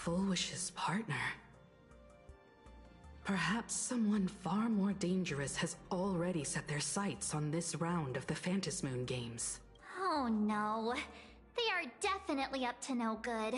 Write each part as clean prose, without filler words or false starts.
Fulwish's partner. Perhaps someone far more dangerous has already set their sights on this round of the Phantasmoon Games. Oh no. They are definitely up to no good.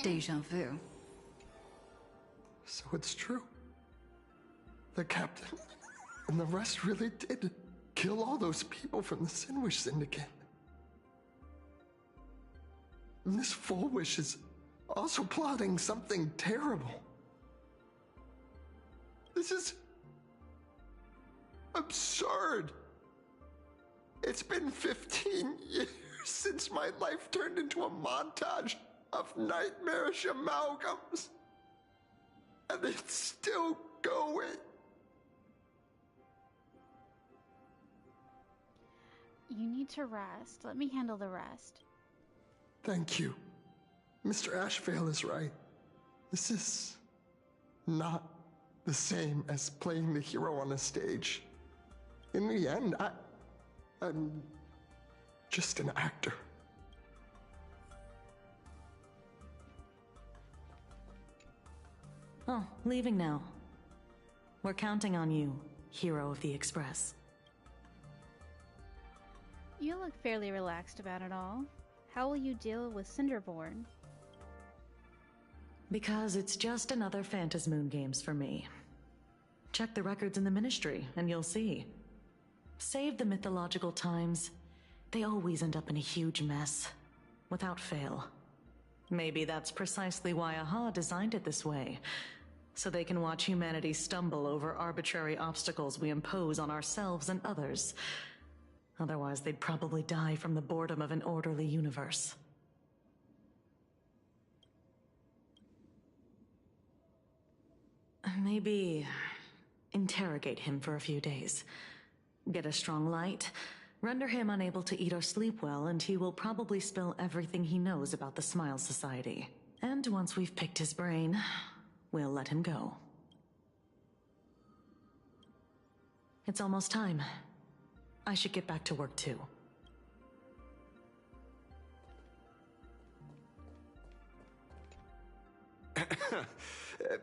Deja vu. So it's true. The captain and the rest really did kill all those people from the Sinwish Syndicate. And this Fulwish is also plotting something terrible. This is absurd. It's been 15 years since my life turned into a montage of nightmarish amalgams. And it's still going. You need to rest. Let me handle the rest. Thank you. Mr. Ashvale is right. This is not the same as playing the hero on a stage. In the end, I'm just an actor. Oh, leaving now. We're counting on you, hero of the Express. You look fairly relaxed about it all. How will you deal with Cinderborn? Because it's just another Phantasmoon Games for me. Check the records in the Ministry, and you'll see. Save the mythological times. They always end up in a huge mess. Without fail. Maybe that's precisely why Aha designed it this way. So they can watch humanity stumble over arbitrary obstacles we impose on ourselves and others. Otherwise, they'd probably die from the boredom of an orderly universe. Maybe interrogate him for a few days. Get a strong light, render him unable to eat or sleep well, and he will probably spill everything he knows about the Smile Society. And once we've picked his brain, we'll let him go. It's almost time. I should get back to work too.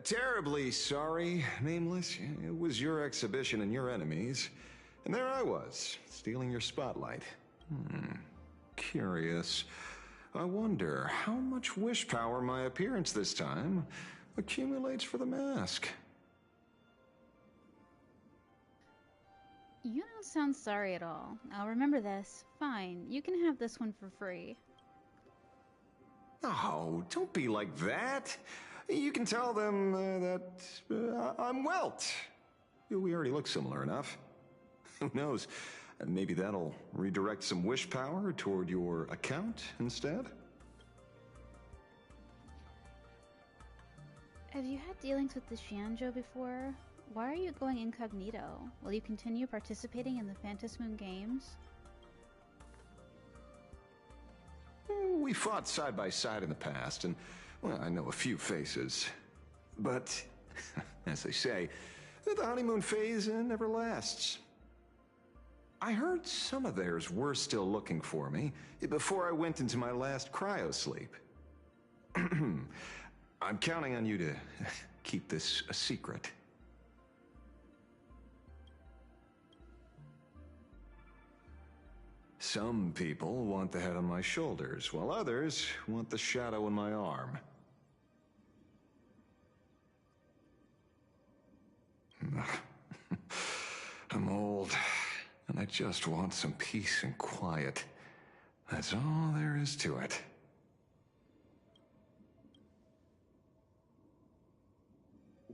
Terribly sorry, Nameless. It was your exhibition and your enemies. And there I was, stealing your spotlight. Curious. I wonder how much wish power my appearance this time accumulates for the mask. You don't sound sorry at all. I'll remember this. Fine, you can have this one for free. Oh, don't be like that. You can tell them that I'm Welt. We already look similar enough. Who knows? Maybe that'll redirect some wish power toward your account instead? Have you had dealings with the Xianzhou before? Why are you going incognito? Will you continue participating in the Phantasmoon Games? We fought side by side in the past, and well, I know a few faces. But, as they say, the honeymoon phase never lasts. I heard some of theirs were still looking for me before I went into my last cryosleep. I'm counting on you to keep this a secret. Some people want the head on my shoulders, while others want the shadow in my arm. I'm old, and I just want some peace and quiet. That's all there is to it.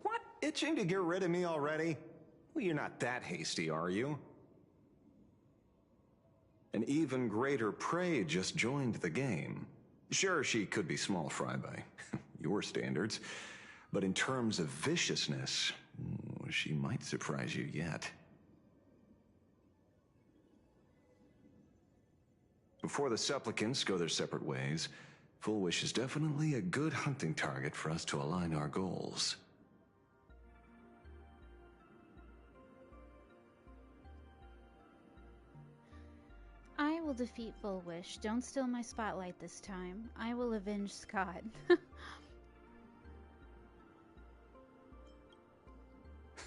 What? Itching to get rid of me already? Well, you're not that hasty, are you? An even greater prey just joined the game. Sure, she could be small fry by your standards, but in terms of viciousness, she might surprise you yet. Before the supplicants go their separate ways, Full Wish is definitely a good hunting target for us to align our goals. I will defeat Full Wish. Don't steal my spotlight this time. I will avenge Scott.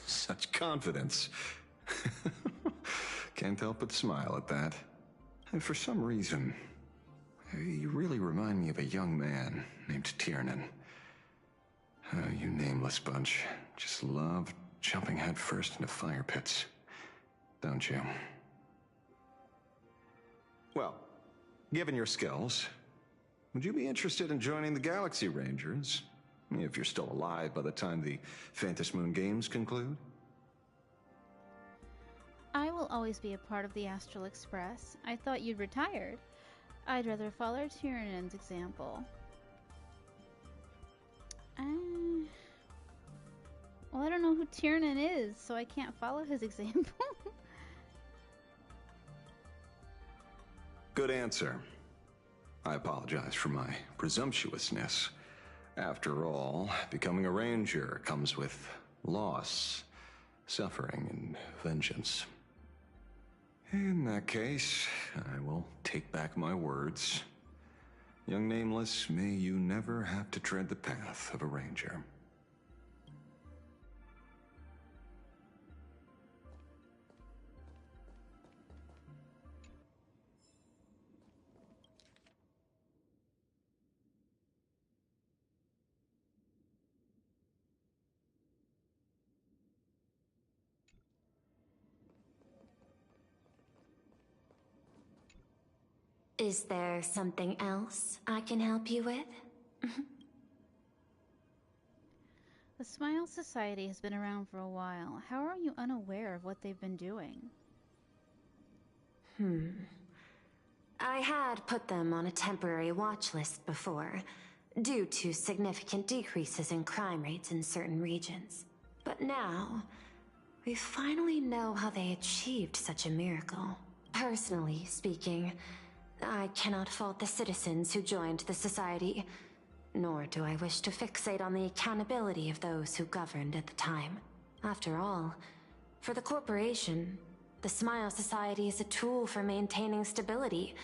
Such confidence. Can't help but smile at that. And for some reason, you really remind me of a young man named Tiernan. You nameless bunch just love jumping headfirst into fire pits, don't you? Well, given your skills, would you be interested in joining the Galaxy Rangers? If you're still alive by the time the Phantasmoon Games conclude? I will always be a part of the Astral Express. I thought you'd retired. I'd rather follow Tiernan's example. Well, I don't know who Tiernan is, so I can't follow his example. Good answer. I apologize for my presumptuousness. After all, becoming a ranger comes with loss, suffering, and vengeance. In that case, I will take back my words. Young Nameless, may you never have to tread the path of a ranger. Is there something else I can help you with? The Smile Society has been around for a while. How are you unaware of what they've been doing? I had put them on a temporary watch list before, due to significant decreases in crime rates in certain regions. But now, we finally know how they achieved such a miracle. Personally speaking, I cannot fault the citizens who joined the society, nor do I wish to fixate on the accountability of those who governed at the time. After all, for the corporation, the Smile Society is a tool for maintaining stability,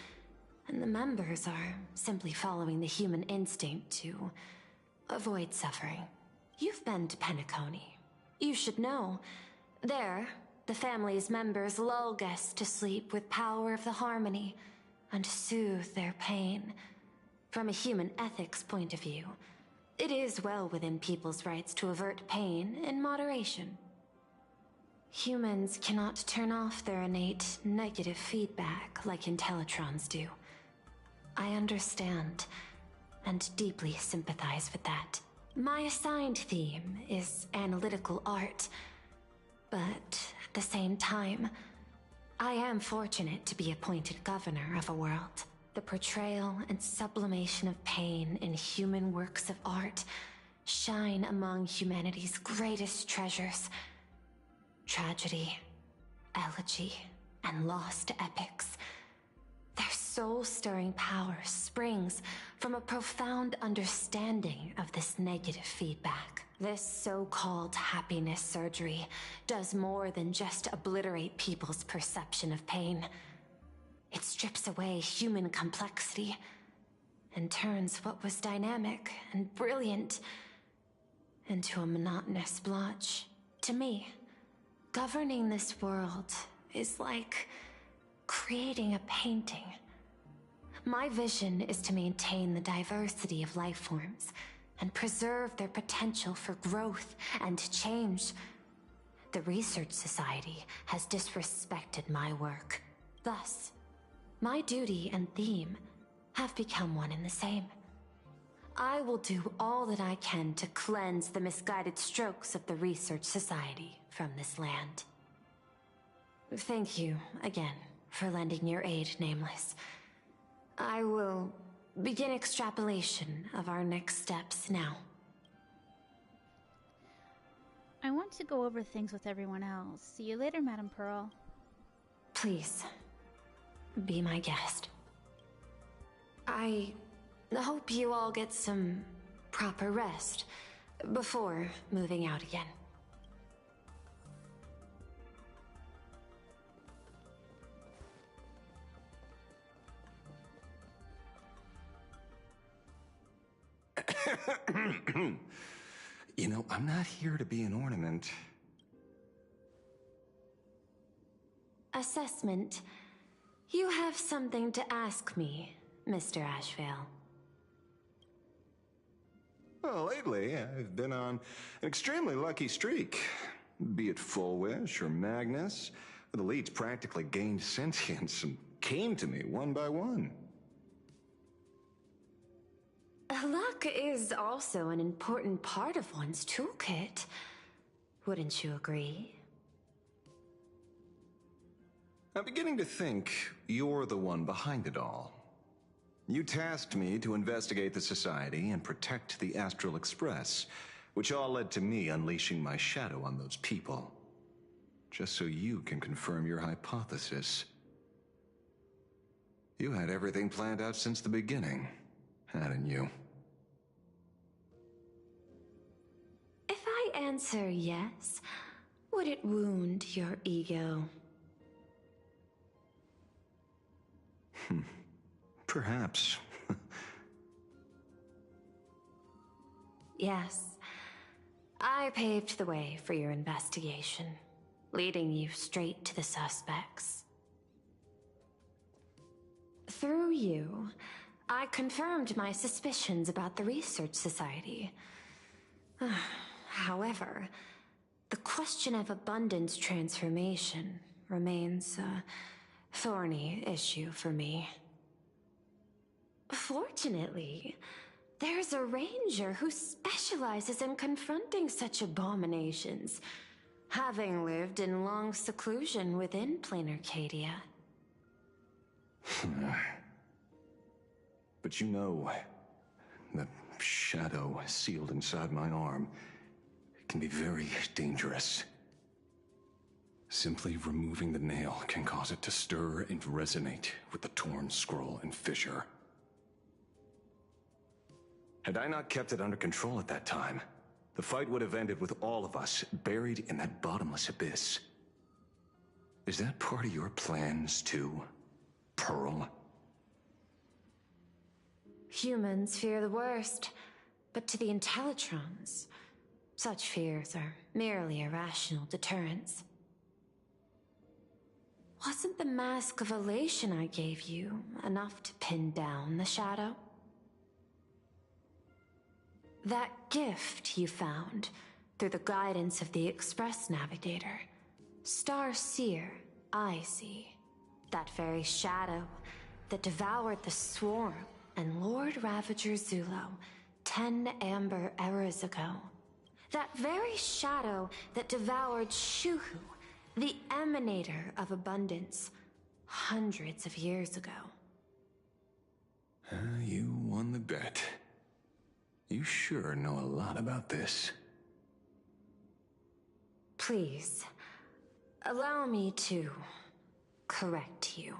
and the members are simply following the human instinct to avoid suffering. You've been to Penacony. You should know. There, the family's members lull guests to sleep with power of the harmony, and soothe their pain. From a human ethics point of view, it is well within people's rights to avert pain in moderation. Humans cannot turn off their innate negative feedback like Intellitrons do. I understand, and deeply sympathize with that. My assigned theme is analytical art, but at the same time, I am fortunate to be appointed governor of a world. The portrayal and sublimation of pain in human works of art shine among humanity's greatest treasures. Tragedy, elegy, and lost epics. Their soul-stirring power springs from a profound understanding of this negative feedback. This so-called happiness surgery does more than just obliterate people's perception of pain. It strips away human complexity and turns what was dynamic and brilliant into a monotonous blotch. To me, governing this world is like creating a painting. My vision is to maintain the diversity of life forms and preserve their potential for growth and change. The Research Society has disrespected my work. Thus, my duty and theme have become one and the same. I will do all that I can to cleanse the misguided strokes of the Research Society from this land. Thank you again for lending your aid, Nameless. I will begin extrapolation of our next steps now. I want to go over things with everyone else. See you later, Madam Pearl. Please, be my guest. I hope you all get some proper rest before moving out again. You know, I'm not here to be an ornament. Assessment. You have something to ask me, Mr. Ashvale. Well, lately, I've been on an extremely lucky streak. Be it Full Wish or Magnus, the leads practically gained sentience and came to me one by one. Luck is also an important part of one's toolkit. Wouldn't you agree? I'm beginning to think you're the one behind it all. You tasked me to investigate the Society and protect the Astral Express, which all led to me unleashing my shadow on those people. Just so you can confirm your hypothesis. You had everything planned out since the beginning, hadn't you? If I answer yes, would it wound your ego? Perhaps. Yes. I paved the way for your investigation, leading you straight to the suspects. Through you, I confirmed my suspicions about the Research Society. However, the question of abundance transformation remains a thorny issue for me. Fortunately, there's a ranger who specializes in confronting such abominations, having lived in long seclusion within plain Arcadia. But you know, the shadow sealed inside my arm can be very dangerous. Simply removing the nail can cause it to stir and resonate with the torn scroll and fissure. Had I not kept it under control at that time, the fight would have ended with all of us buried in that bottomless abyss. Is that part of your plans too, Pearl? Humans fear the worst, but to the Intellitrons, such fears are merely irrational deterrents. Wasn't the mask of elation I gave you enough to pin down the shadow? That gift you found through the guidance of the Express Navigator, Star Seer, I see. That very shadow that devoured the Swarm and Lord Ravager Zulo 10 amber eras ago. That very shadow that devoured Shuhu, the emanator of abundance, hundreds of years ago. You won the bet. You sure know a lot about this. Please, allow me to correct you.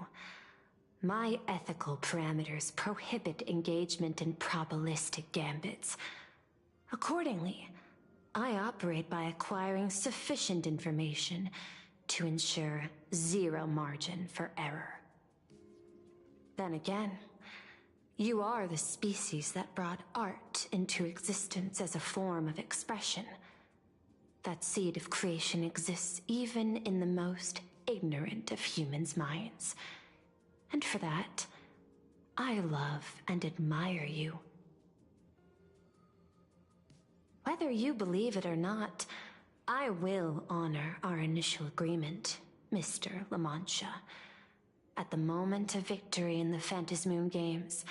My ethical parameters prohibit engagement in probabilistic gambits. Accordingly, I operate by acquiring sufficient information to ensure zero margin for error. Then again, you are the species that brought art into existence as a form of expression. That seed of creation exists even in the most ignorant of humans' minds. And for that, I love and admire you. Whether you believe it or not, I will honor our initial agreement, Mr. La Mancha. At the moment of victory in the Phantasmoon Games,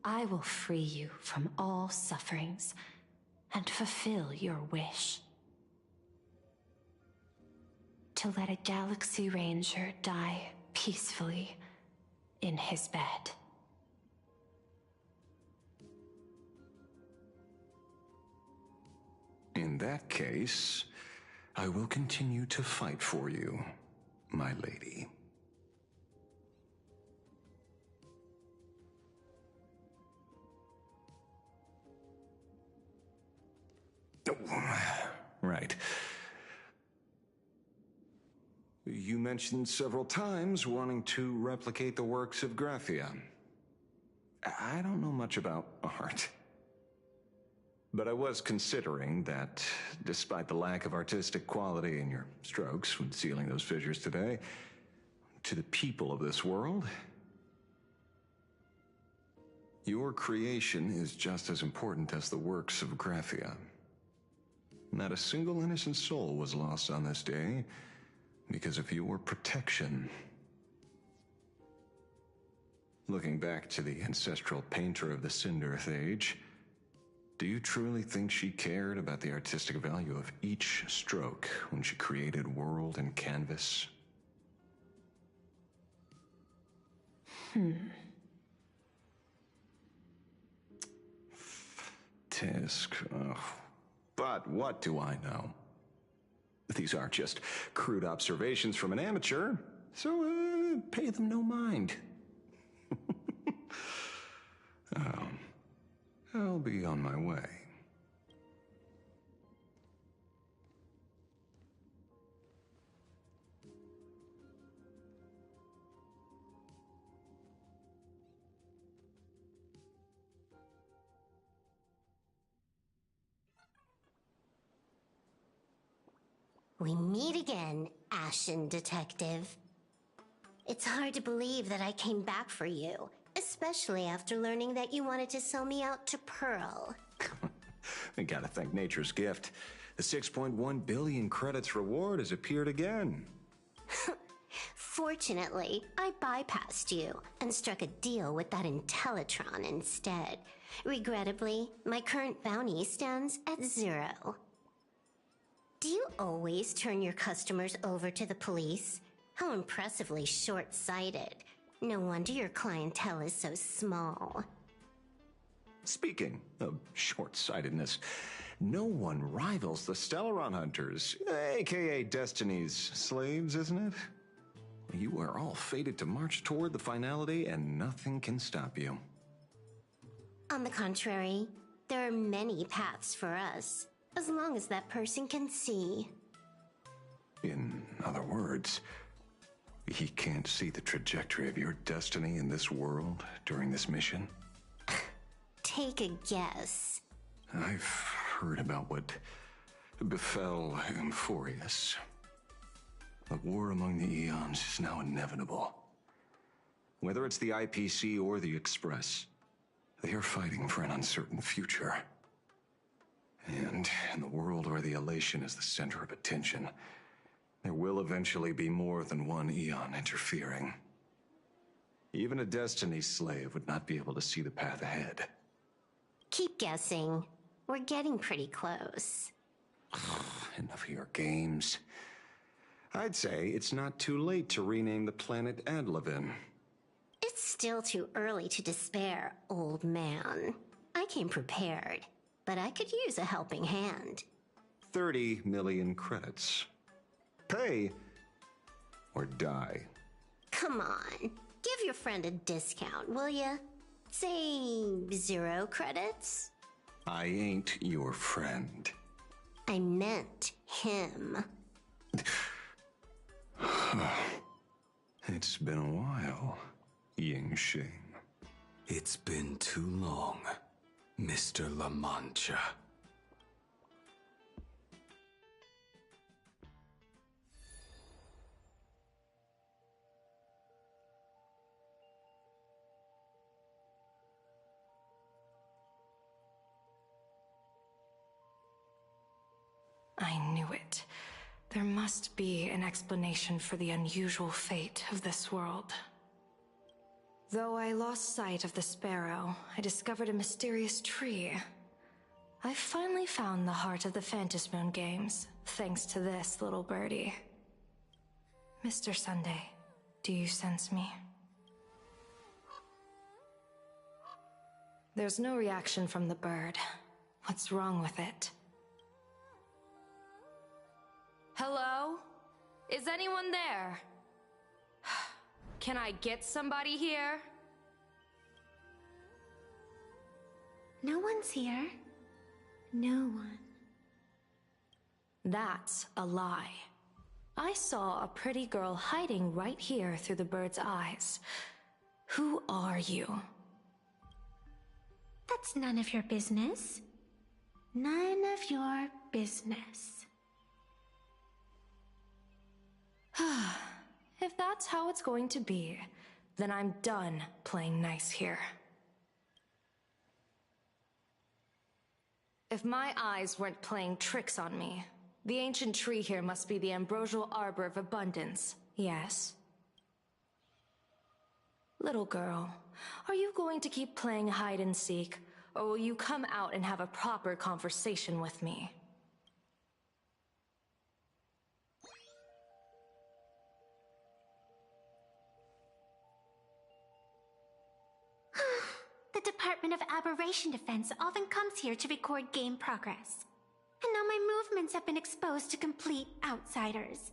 I will free you from all sufferings and fulfill your wish. To let a Galaxy Ranger die peacefully in his bed. In that case, I will continue to fight for you, my lady. Oh, right. You mentioned several times wanting to replicate the works of Graphia. I don't know much about art. But I was considering that, despite the lack of artistic quality in your strokes when sealing those fissures today, to the people of this world, your creation is just as important as the works of Graphia. Not a single innocent soul was lost on this day because of your protection. Looking back to the ancestral painter of the Cinderth Age, do you truly think she cared about the artistic value of each stroke when she created world and canvas? Tisk, ugh. But what do I know? These aren't just crude observations from an amateur, so pay them no mind. I'll be on my way. We meet again, Ashen Detective. It's hard to believe that I came back for you, especially after learning that you wanted to sell me out to Pearl. I gotta thank nature's gift. The 6.1 billion credits reward has appeared again. Fortunately, I bypassed you and struck a deal with that Intellitron instead. Regrettably, my current bounty stands at 0. Do you always turn your customers over to the police? How impressively short-sighted. No wonder your clientele is so small. Speaking of short-sightedness, no one rivals the Stellaron Hunters, aka Destiny's slaves, isn't it? You are all fated to march toward the finality, and nothing can stop you. On the contrary, there are many paths for us, as long as that person can see. In other words, he can't see the trajectory of your destiny in this world during this mission? Take a guess. I've heard about what befell Euphorius. A war among the Eons is now inevitable. Whether it's the IPC or the Express, they are fighting for an uncertain future. And in the world where the Elation is the center of attention, there will eventually be more than one Eon interfering. Even a Destiny slave would not be able to see the path ahead. Keep guessing. We're getting pretty close. Enough of your games. I'd say it's not too late to rename the planet Adlevin. It's still too early to despair, old man. I came prepared, but I could use a helping hand. 30 million credits. Pay or die. Come on, give your friend a discount, will ya? Say 0 credits? I ain't your friend. I meant him. It's been a while, Yingxing. It's been too long, Mr. La Mancha. knew it. There must be an explanation for the unusual fate of this world. Though I lost sight of the sparrow, I discovered a mysterious tree. I finally found the heart of the Phantasmoon games, thanks to this little birdie. Mr. Sunday, do you sense me? There's no reaction from the bird. What's wrong with it? Hello? Is anyone there? Can I get somebody here? No one's here. No one. That's a lie. I saw a pretty girl hiding right here through the bird's eyes. Who are you? That's none of your business. None of your business. If that's how it's going to be, then I'm done playing nice here. If my eyes weren't playing tricks on me, the ancient tree here must be the ambrosial arbor of abundance, yes? Little girl, are you going to keep playing hide and seek, or will you come out and have a proper conversation with me? The Department of Aberration Defense often comes here to record game progress. And now my movements have been exposed to complete outsiders.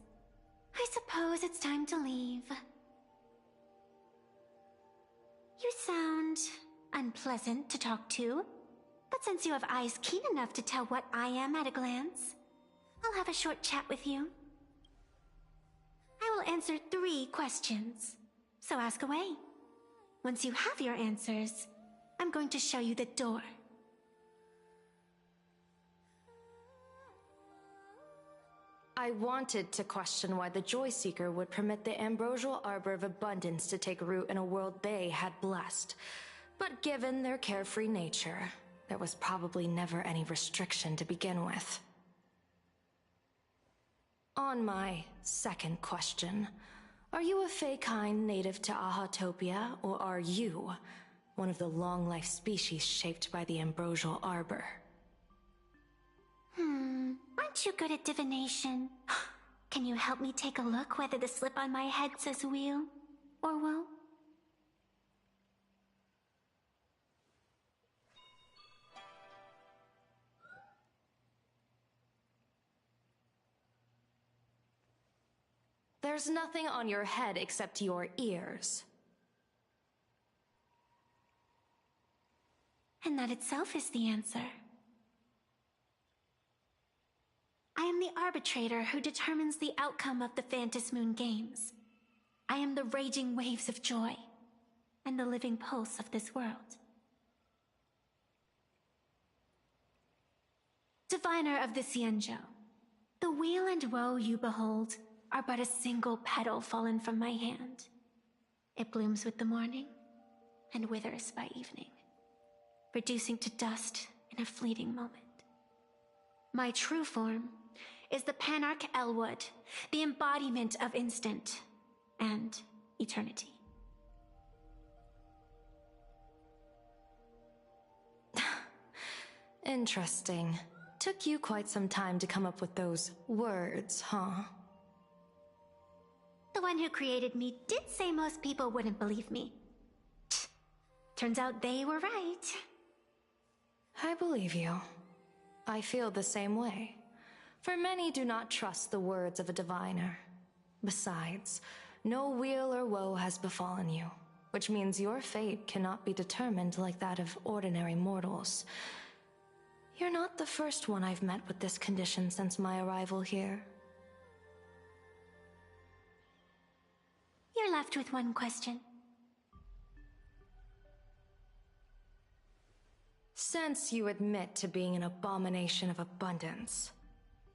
I suppose it's time to leave. You sound unpleasant to talk to, but since you have eyes keen enough to tell what I am at a glance, I'll have a short chat with you. I will answer 3 questions, so ask away. Once you have your answers, I'm going to show you the door. I wanted to question why the Joy Seeker would permit the ambrosial arbor of abundance to take root in a world they had blessed. But given their carefree nature, there was probably never any restriction to begin with. On my second question, are you a Feykind native to Ahatopia, or are you one of the long-life species shaped by the ambrosial arbor? Aren't you good at divination? Can you help me take a look whether the slip on my head says wheel or woe? There's nothing on your head except your ears. And that itself is the answer. I am the arbitrator who determines the outcome of the Phantasmoon games. I am the raging waves of joy, and the living pulse of this world. Diviner of the Xianzhou, the weal and woe you behold are but a single petal fallen from my hand. It blooms with the morning, and withers by evening, reducing to dust in a fleeting moment. My true form is the Panarch Elwood, the embodiment of instant and eternity. Interesting. Took you quite some time to come up with those words, huh? The one who created me did say most people wouldn't believe me. Turns out they were right. I believe you. I feel the same way. For many do not trust the words of a diviner. Besides, no weal or woe has befallen you, which means your fate cannot be determined like that of ordinary mortals. You're not the first one I've met with this condition since my arrival here. You're left with one question. Since you admit to being an abomination of abundance,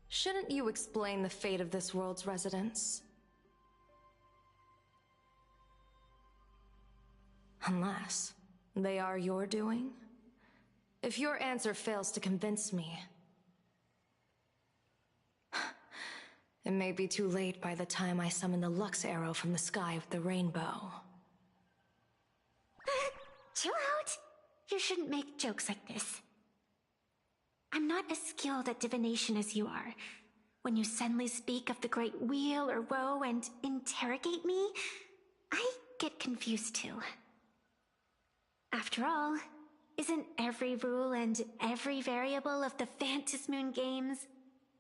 shouldn't you explain the fate of this world's residents? Unless they are your doing? If your answer fails to convince me, It may be too late by the time I summon the Lux arrow from the sky with the rainbow. Chill out. You shouldn't make jokes like this. I'm not as skilled at divination as you are. When you suddenly speak of the great wheel or woe and interrogate me, I get confused too. After all, isn't every rule and every variable of the Phantasm Moon games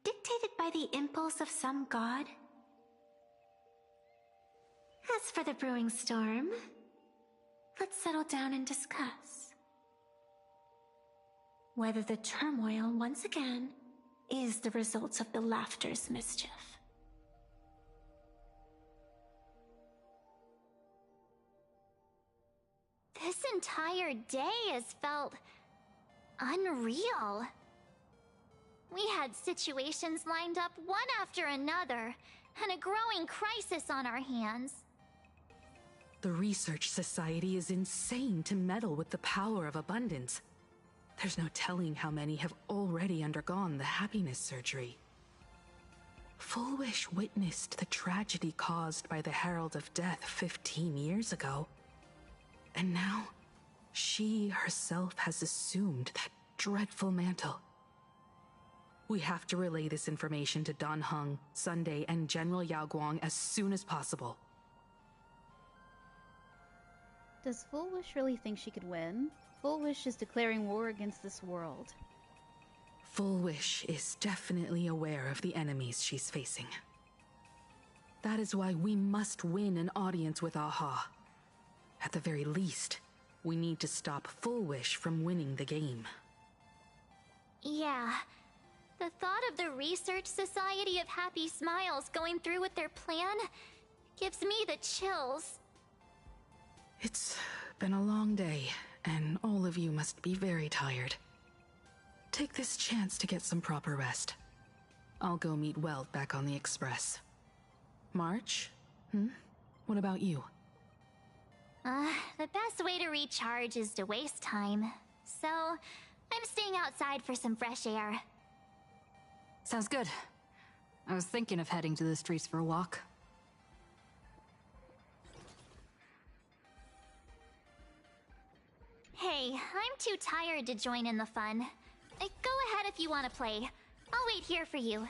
dictated by the impulse of some god? As for the brewing storm, let's settle down and discuss whether the turmoil once again is the result of the Laughter's mischief. This entire day has felt unreal. We had situations lined up one after another, and a growing crisis on our hands. The Research Society is insane to meddle with the power of abundance. There's no telling how many have already undergone the happiness surgery. Full Wish witnessed the tragedy caused by the Herald of Death 15 years ago. And now, she herself has assumed that dreadful mantle. We have to relay this information to Dan Heng, Sunday, and General Yao Guang as soon as possible. Does Full Wish really think she could win? Full Wish is declaring war against this world. Full Wish is definitely aware of the enemies she's facing. That is why we must win an audience with Aha. At the very least, we need to stop Full Wish from winning the game. Yeah. The thought of the Research Society of Happy Smiles going through with their plan gives me the chills. It's been a long day, and all of you must be very tired. Take this chance to get some proper rest. I'll go meet Weld back on the Express. March? What about you? The best way to recharge is to waste time. So, I'm staying outside for some fresh air. Sounds good. I was thinking of heading to the streets for a walk. Hey, I'm too tired to join in the fun. Go ahead if you want to play. I'll wait here for you.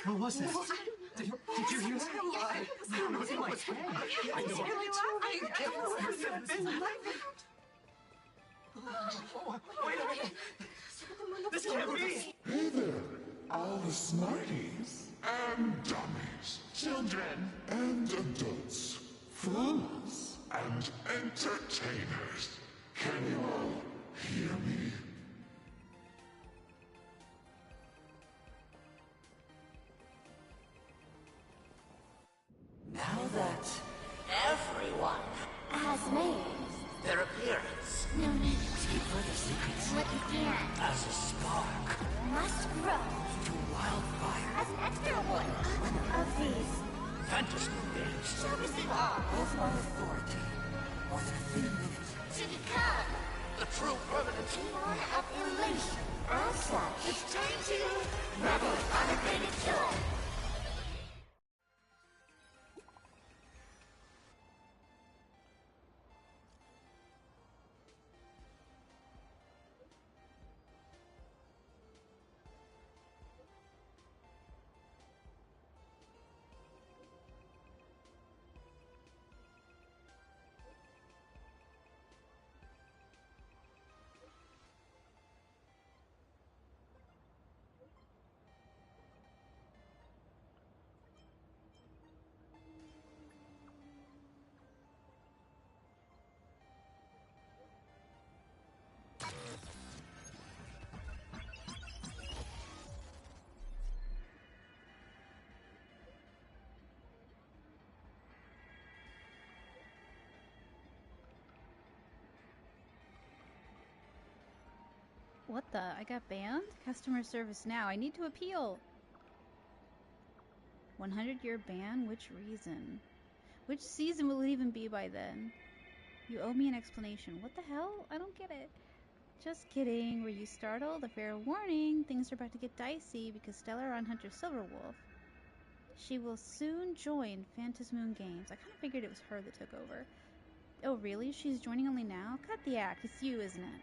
What was that? Did you hear that? I don't know, it's like... I know. Wait a minute! This can't be! Hey there, all the smarties and dummies, children and adults, fools and entertainers. Can you all hear me? Now that everyone has made their appearance, no need to keep further secrets what you can as a spark must grow to wildfire as an extra one of these fantasy games shall receive all of my authority within minutes to become the true permanent one of elation. As such, it's time to revel in unabated joy. What the? I got banned? Customer service now. I need to appeal. 100-year ban? Which reason? Which season will it even be by then? You owe me an explanation. What the hell? I don't get it. Just kidding. Were you startled? A fair warning. Things are about to get dicey because Stella on Hunter Silverwolf. She will soon join Phantom Moon Games. I kind of figured it was her that took over. Oh, really? She's joining only now? Cut the act. It's you, isn't it?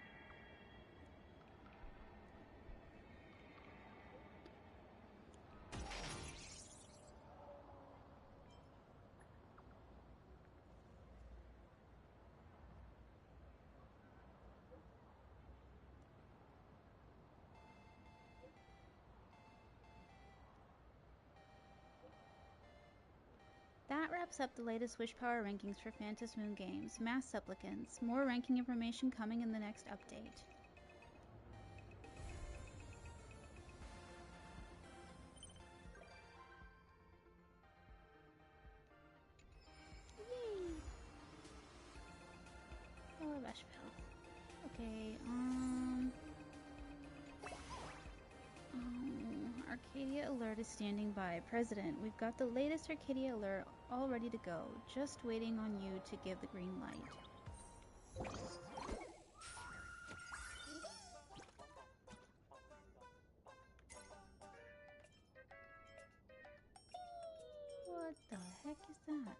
That wraps up the latest Wish Power rankings for Phantom Moon Games. Mass supplicants. More ranking information coming in the next update. Yay! Lower Rushville. Okay, Arcadia Alert is standing by. President, we've got the latest Arcadia Alert all ready to go. Just waiting on you to give the green light. What the heck is that?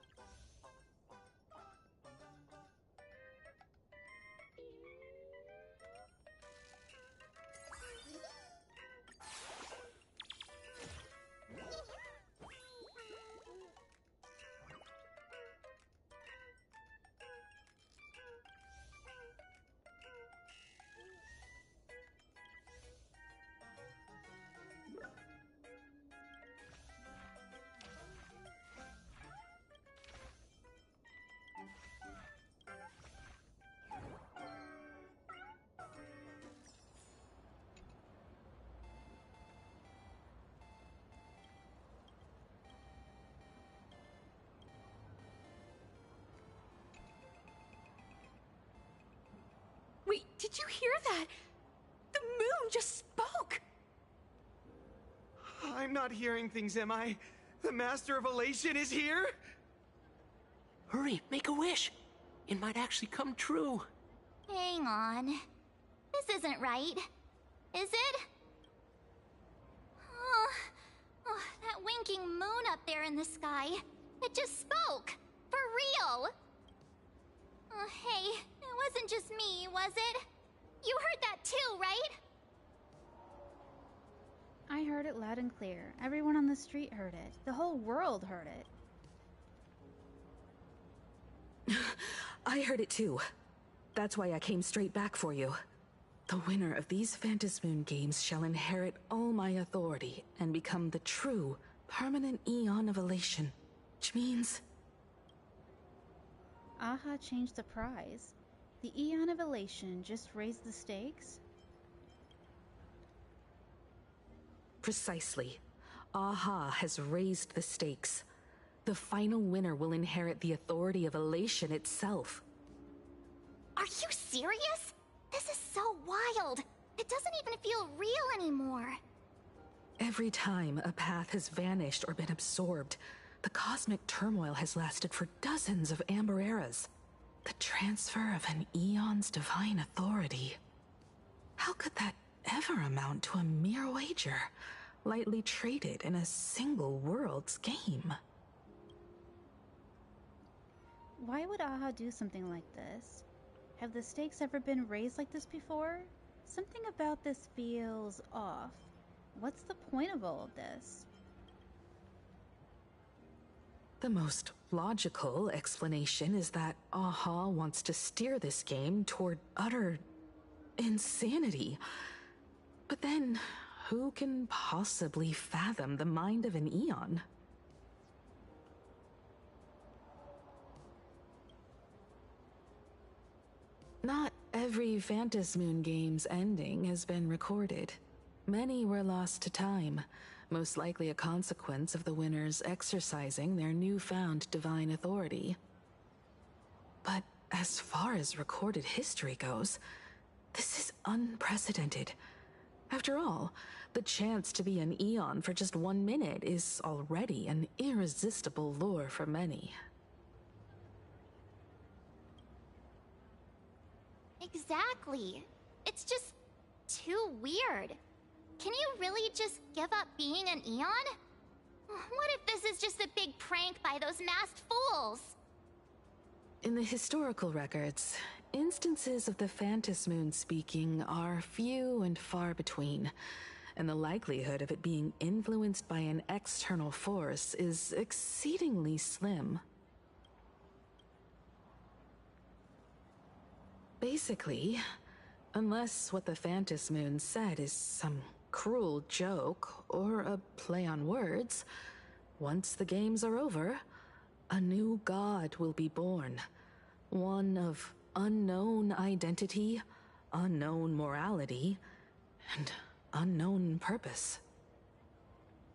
Wait, did you hear that? The moon just spoke! I'm not hearing things, am I? The Master of Elation is here? Hurry, make a wish. It might actually come true. Hang on. This isn't right. Is it? Oh, that winking moon up there in the sky. It just spoke. For real. Hey, it wasn't just me, was it? You heard that too, right? I heard it loud and clear. Everyone on the street heard it. The whole world heard it. I heard it too. That's why I came straight back for you. The winner of these Phantom Moon Games shall inherit all my authority and become the true, permanent Eon of Elation. Which means... Aha changed the prize. The Eon of Elation just raised the stakes? Precisely. Aha has raised the stakes. The final winner will inherit the authority of Elation itself. Are you serious? This is so wild. It doesn't even feel real anymore. Every time a path has vanished or been absorbed, the cosmic turmoil has lasted for dozens of amber eras. The transfer of an Eon's divine authority. How could that ever amount to a mere wager, lightly traded in a single world's game? Why would Aha do something like this? Have the stakes ever been raised like this before? Something about this feels off. What's the point of all of this? The most logical explanation is that Aha wants to steer this game toward utter insanity. But then, who can possibly fathom the mind of an Eon? Not every Phantom Moon Game's ending has been recorded. Many were lost to time, most likely a consequence of the winners exercising their newfound divine authority. But as far as recorded history goes, This is unprecedented. After all, the chance to be an Eon for just 1 minute is already an irresistible lure for many. Exactly. It's just too weird. Can you really just give up being an Eon? What if this is just a big prank by those masked fools? In the historical records, instances of the Phantas Moon speaking are few and far between, and the likelihood of it being influenced by an external force is exceedingly slim. Basically, unless what the Phantas Moon said is some cruel joke or a play on words, once the games are over, a new god will be born. One of unknown identity, unknown morality, and unknown purpose.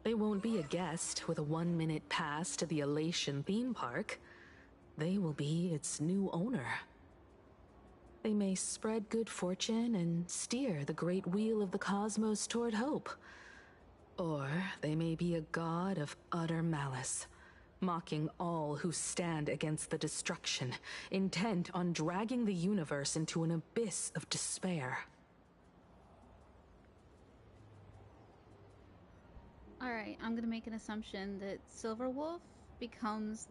They won't be a guest with a 1-minute pass to the Elation theme park. They will be its new owner. They may spread good fortune and steer the great wheel of the cosmos toward hope. Or they may be a god of utter malice, mocking all who stand against the destruction, intent on dragging the universe into an abyss of despair. Alright, I'm gonna make an assumption that Silverwolf becomes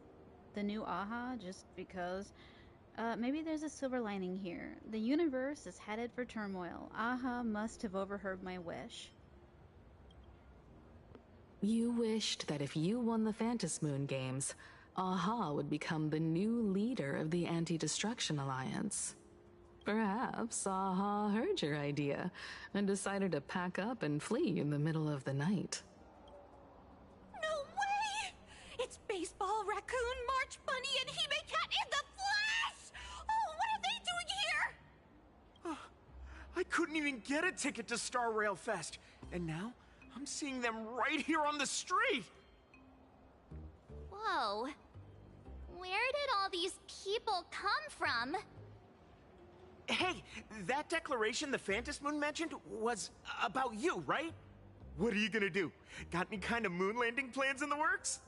the new Aha just because. Maybe there's a silver lining here. The universe is headed for turmoil. Aha must have overheard my wish. You wished that if you won the Phantas Moon games, Aha would become the new leader of the Anti-Destruction Alliance. Perhaps Aha heard your idea and decided to pack up and flee in the middle of the night. No way! It's Baseball, Raccoon, March Bunny, and Hime Cat in the flesh! Oh, what are they doing here? I couldn't even get a ticket to Star Rail Fest, and now I'm seeing them right here on the street! Whoa. Where did all these people come from? Hey, that declaration the Phantas Moon mentioned was about you, right? What are you gonna do? Got any kind of moon landing plans in the works?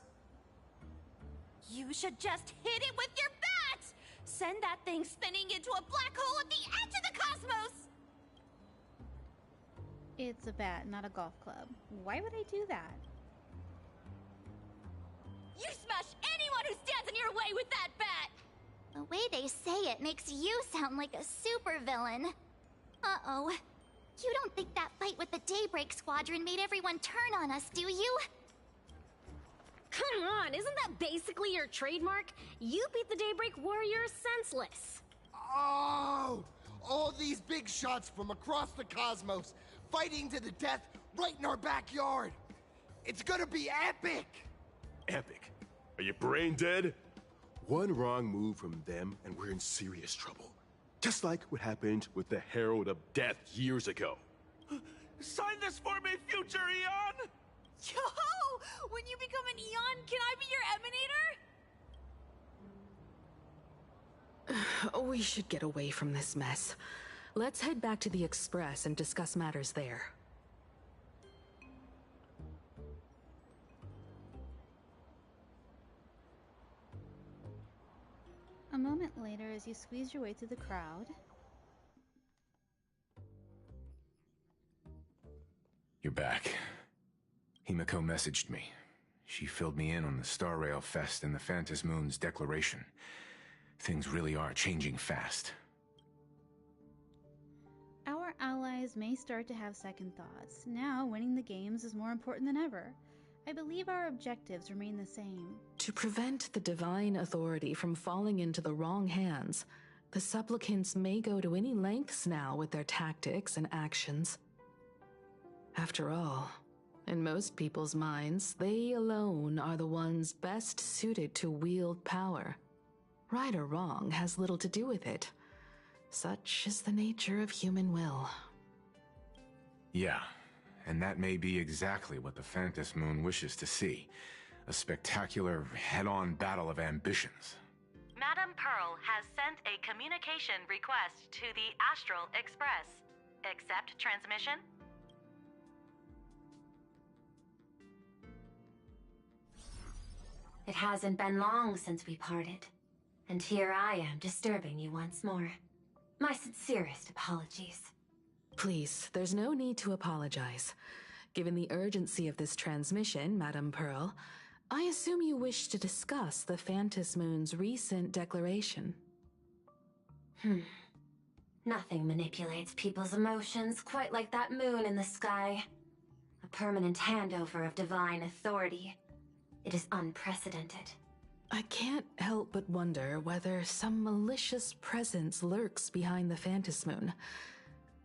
You should just hit it with your bat! Send that thing spinning into a black hole at the edge of the cosmos! It's a bat, not a golf club. Why would I do that? You smash anyone who stands in your way with that bat! The way they say it makes you sound like a supervillain. Uh-oh. You don't think that fight with the Daybreak Squadron made everyone turn on us, do you? Come on, isn't that basically your trademark? You beat the Daybreak Warriors senseless. Oh! All these big shots from across the cosmos, fighting to the death right in our backyard. It's gonna be epic! Epic? Are you brain dead? One wrong move from them and we're in serious trouble. Just like what happened with the Herald of Death years ago. Sign this for me, future Eon! Yo! When you become an Eon, can I be your Emanator? We should get away from this mess. Let's head back to the Express and discuss matters there. A moment later, as you squeeze your way through the crowd... You're back. Himiko messaged me. She filled me in on the Star Rail Fest and the Phantas Moon's declaration. Things really are changing fast. Our allies may start to have second thoughts. Now, winning the games is more important than ever. I believe our objectives remain the same. To prevent the divine authority from falling into the wrong hands, the supplicants may go to any lengths now with their tactics and actions. After all, in most people's minds, they alone are the ones best suited to wield power. Right or wrong has little to do with it. Such is the nature of human will. Yeah, and that may be exactly what the Phantas Moon wishes to see. A spectacular, head-on battle of ambitions. Madame Pearl has sent a communication request to the Astral Express. Accept transmission? It hasn't been long since we parted, and here I am disturbing you once more. My sincerest apologies. Please, there's no need to apologize. Given the urgency of this transmission, Madame Pearl, I assume you wish to discuss the Phantom Moon's recent declaration. Nothing manipulates people's emotions quite like that moon in the sky. A permanent handover of divine authority. It is unprecedented. I can't help but wonder whether some malicious presence lurks behind the Phantom Moon.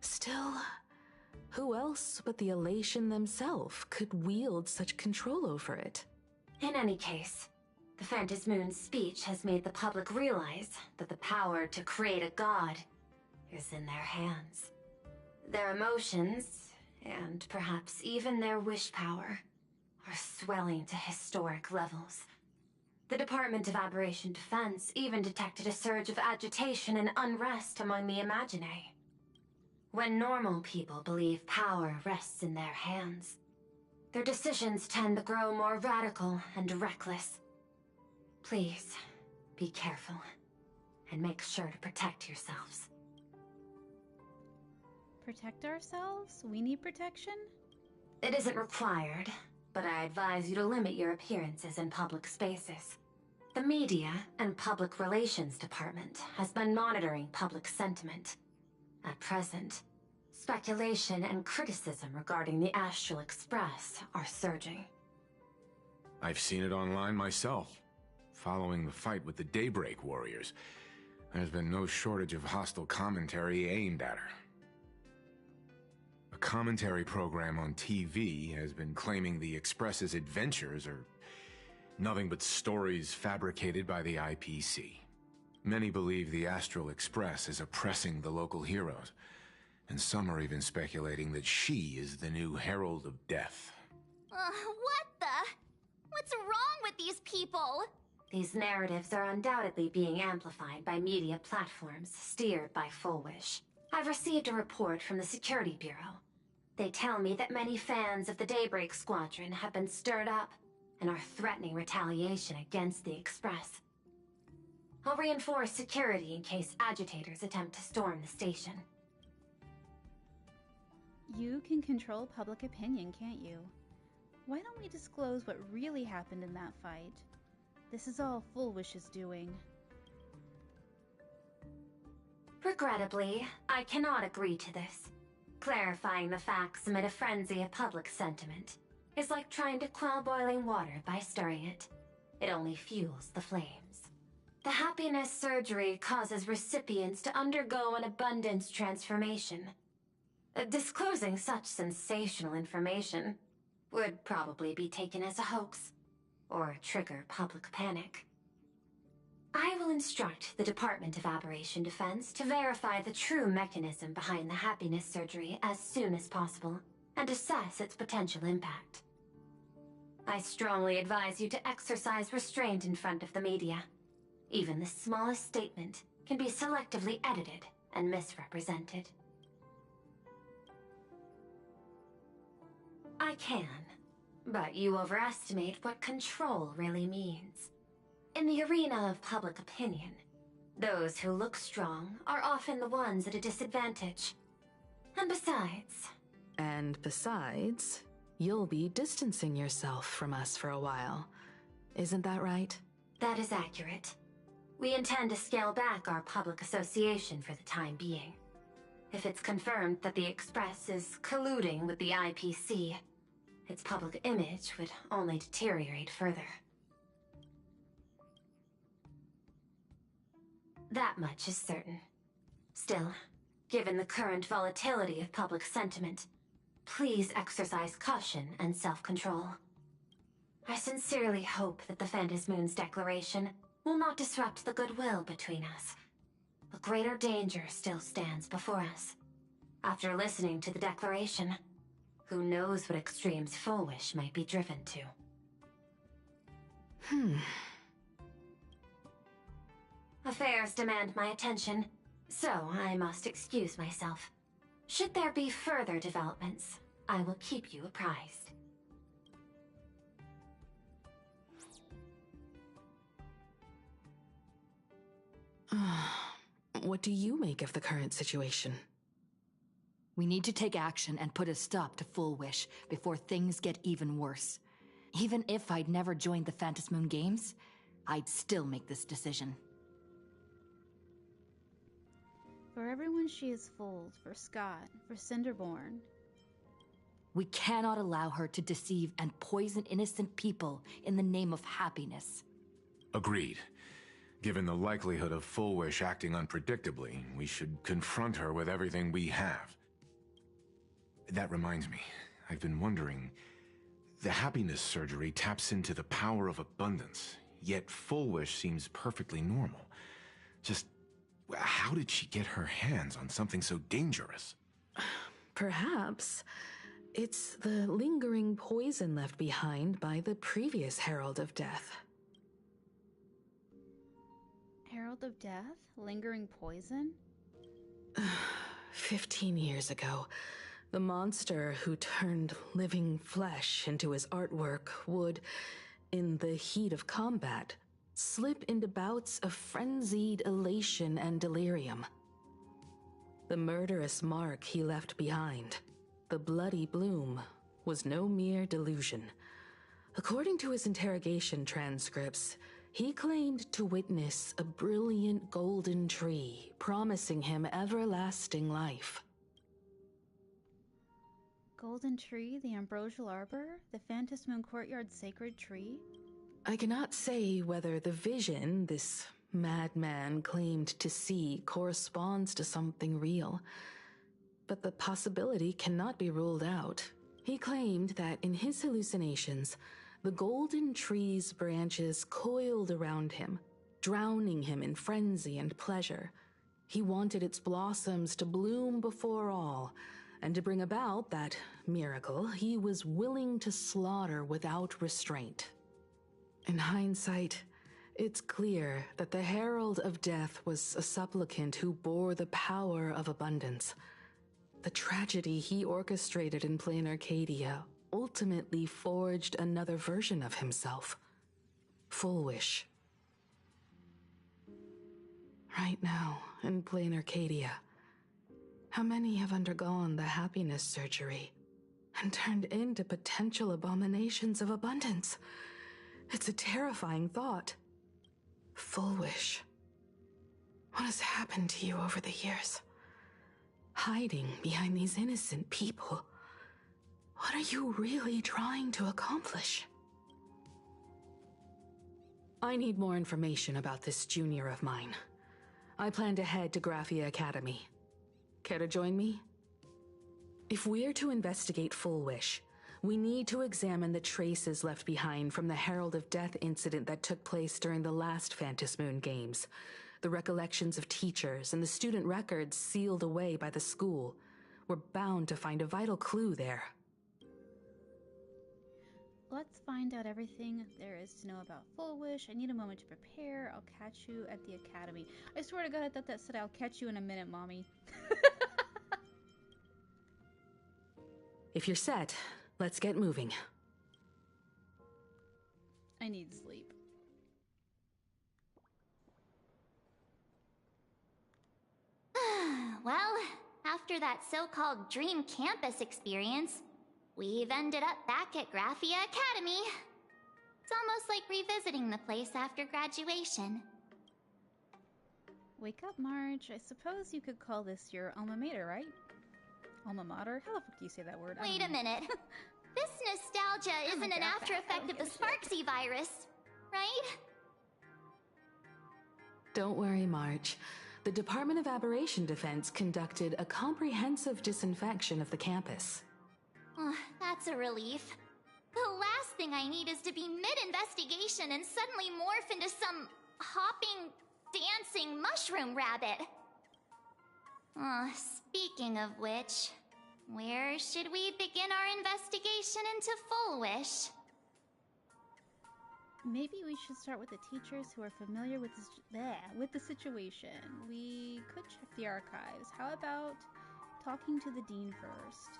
Still, who else but the Elation themselves could wield such control over it? In any case, the Phantom Moon's speech has made the public realize that the power to create a god is in their hands. Their emotions, and perhaps even their wish power, are swelling to historic levels. The Department of Aberration Defense even detected a surge of agitation and unrest among the Imaginae. When normal people believe power rests in their hands, their decisions tend to grow more radical and reckless. Please, be careful, and make sure to protect yourselves. Protect ourselves? We need protection? It isn't required, but I advise you to limit your appearances in public spaces. The Media and Public Relations Department has been monitoring public sentiment. At present, speculation and criticism regarding the Astral Express are surging. I've seen it online myself. Following the fight with the Daybreak Warriors, there's been no shortage of hostile commentary aimed at her. A commentary program on TV has been claiming the Express's adventures are nothing but stories fabricated by the IPC. Many believe the Astral Express is oppressing the local heroes, and some are even speculating that she is the new Herald of Death. What the? What's wrong with these people? These narratives are undoubtedly being amplified by media platforms steered by Full Wish. I've received a report from the Security Bureau. They tell me that many fans of the Daybreak Squadron have been stirred up and are threatening retaliation against the Express. I'll reinforce security in case agitators attempt to storm the station. You can control public opinion, can't you? Why don't we disclose what really happened in that fight? This is all Full Wish's doing. Regrettably, I cannot agree to this. Clarifying the facts amid a frenzy of public sentiment is like trying to quell boiling water by stirring it. It only fuels the flames. The happiness surgery causes recipients to undergo an abundance transformation. Disclosing such sensational information would probably be taken as a hoax, or trigger public panic. I will instruct the Department of Aberration Defense to verify the true mechanism behind the happiness surgery as soon as possible, and assess its potential impact. I strongly advise you to exercise restraint in front of the media. Even the smallest statement can be selectively edited and misrepresented. I can, but you overestimate what control really means. In the arena of public opinion, those who look strong are often the ones at a disadvantage. And besides, You'll be distancing yourself from us for a while. Isn't that right? That is accurate. We intend to scale back our public association for the time being. If it's confirmed that the Express is colluding with the IPC, its public image would only deteriorate further. That much is certain. Still, given the current volatility of public sentiment, please exercise caution and self-control. I sincerely hope that the Phantom Moon's declaration will not disrupt the goodwill between us. A greater danger still stands before us. After listening to the declaration, who knows what extremes Full Wish might be driven to. Affairs demand my attention, so I must excuse myself. Should there be further developments, I will keep you apprised. What do you make of the current situation? We need to take action and put a stop to Full Wish before things get even worse. Even if I'd never joined the Phantom Moon Games, I'd still make this decision. For everyone she has fooled, for Scott, for Cinderborn. We cannot allow her to deceive and poison innocent people in the name of happiness. Agreed. Given the likelihood of Full Wish acting unpredictably, we should confront her with everything we have. That reminds me, I've been wondering, the happiness surgery taps into the power of abundance, yet Full Wish seems perfectly normal. Just, how did she get her hands on something so dangerous? Perhaps it's the lingering poison left behind by the previous Herald of Death. Herald of Death? Lingering poison? 15 years ago, the monster who turned living flesh into his artwork would, in the heat of combat, slip into bouts of frenzied elation and delirium. The murderous mark he left behind, the bloody bloom, was no mere delusion. According to his interrogation transcripts, he claimed to witness a brilliant golden tree promising him everlasting life. Golden tree, the ambrosial arbor, the Phantom Moon Courtyard sacred tree? I cannot say whether the vision this madman claimed to see corresponds to something real, but the possibility cannot be ruled out. He claimed that in his hallucinations, the golden tree's branches coiled around him, drowning him in frenzy and pleasure. He wanted its blossoms to bloom before all, and to bring about that miracle, he was willing to slaughter without restraint. In hindsight, it's clear that the Herald of Death was a supplicant who bore the power of abundance. The tragedy he orchestrated in Plain Arcadia ultimately forged another version of himself. Full Wish. Right now, in Plain Arcadia, how many have undergone the happiness surgery and turned into potential abominations of abundance? It's a terrifying thought. Full Wish. What has happened to you over the years? Hiding behind these innocent people. What are you really trying to accomplish? I need more information about this junior of mine. I plan to head to Graphia Academy. Care to join me? If we're to investigate Full Wish, we need to examine the traces left behind from the Herald of Death incident that took place during the last Phantom Moon Games. The recollections of teachers and the student records sealed away by the school. We're bound to find a vital clue there. Let's find out everything there is to know about Full Wish. I need a moment to prepare. I'll catch you at the academy. I swear to God, I thought that said I'll catch you in a minute, Mommy. If you're set, let's get moving. I need sleep. Well, after that so-called dream campus experience, we've ended up back at Graphia Academy. It's almost like revisiting the place after graduation. Wake up, Marge. I suppose you could call this your alma mater, right? Alma mater? How the fuck do you say that word? Wait a minute. This nostalgia isn't an after effect of the Sparksy virus, right? Don't worry, Marge. The Department of Aberration Defense conducted a comprehensive disinfection of the campus. Oh, that's a relief. The last thing I need is to be mid-investigation and suddenly morph into some hopping, dancing mushroom rabbit. Speaking of which, where should we begin our investigation into Full Wish? Maybe we should start with the teachers who are familiar with the situation. We could check the archives. How about talking to the dean first?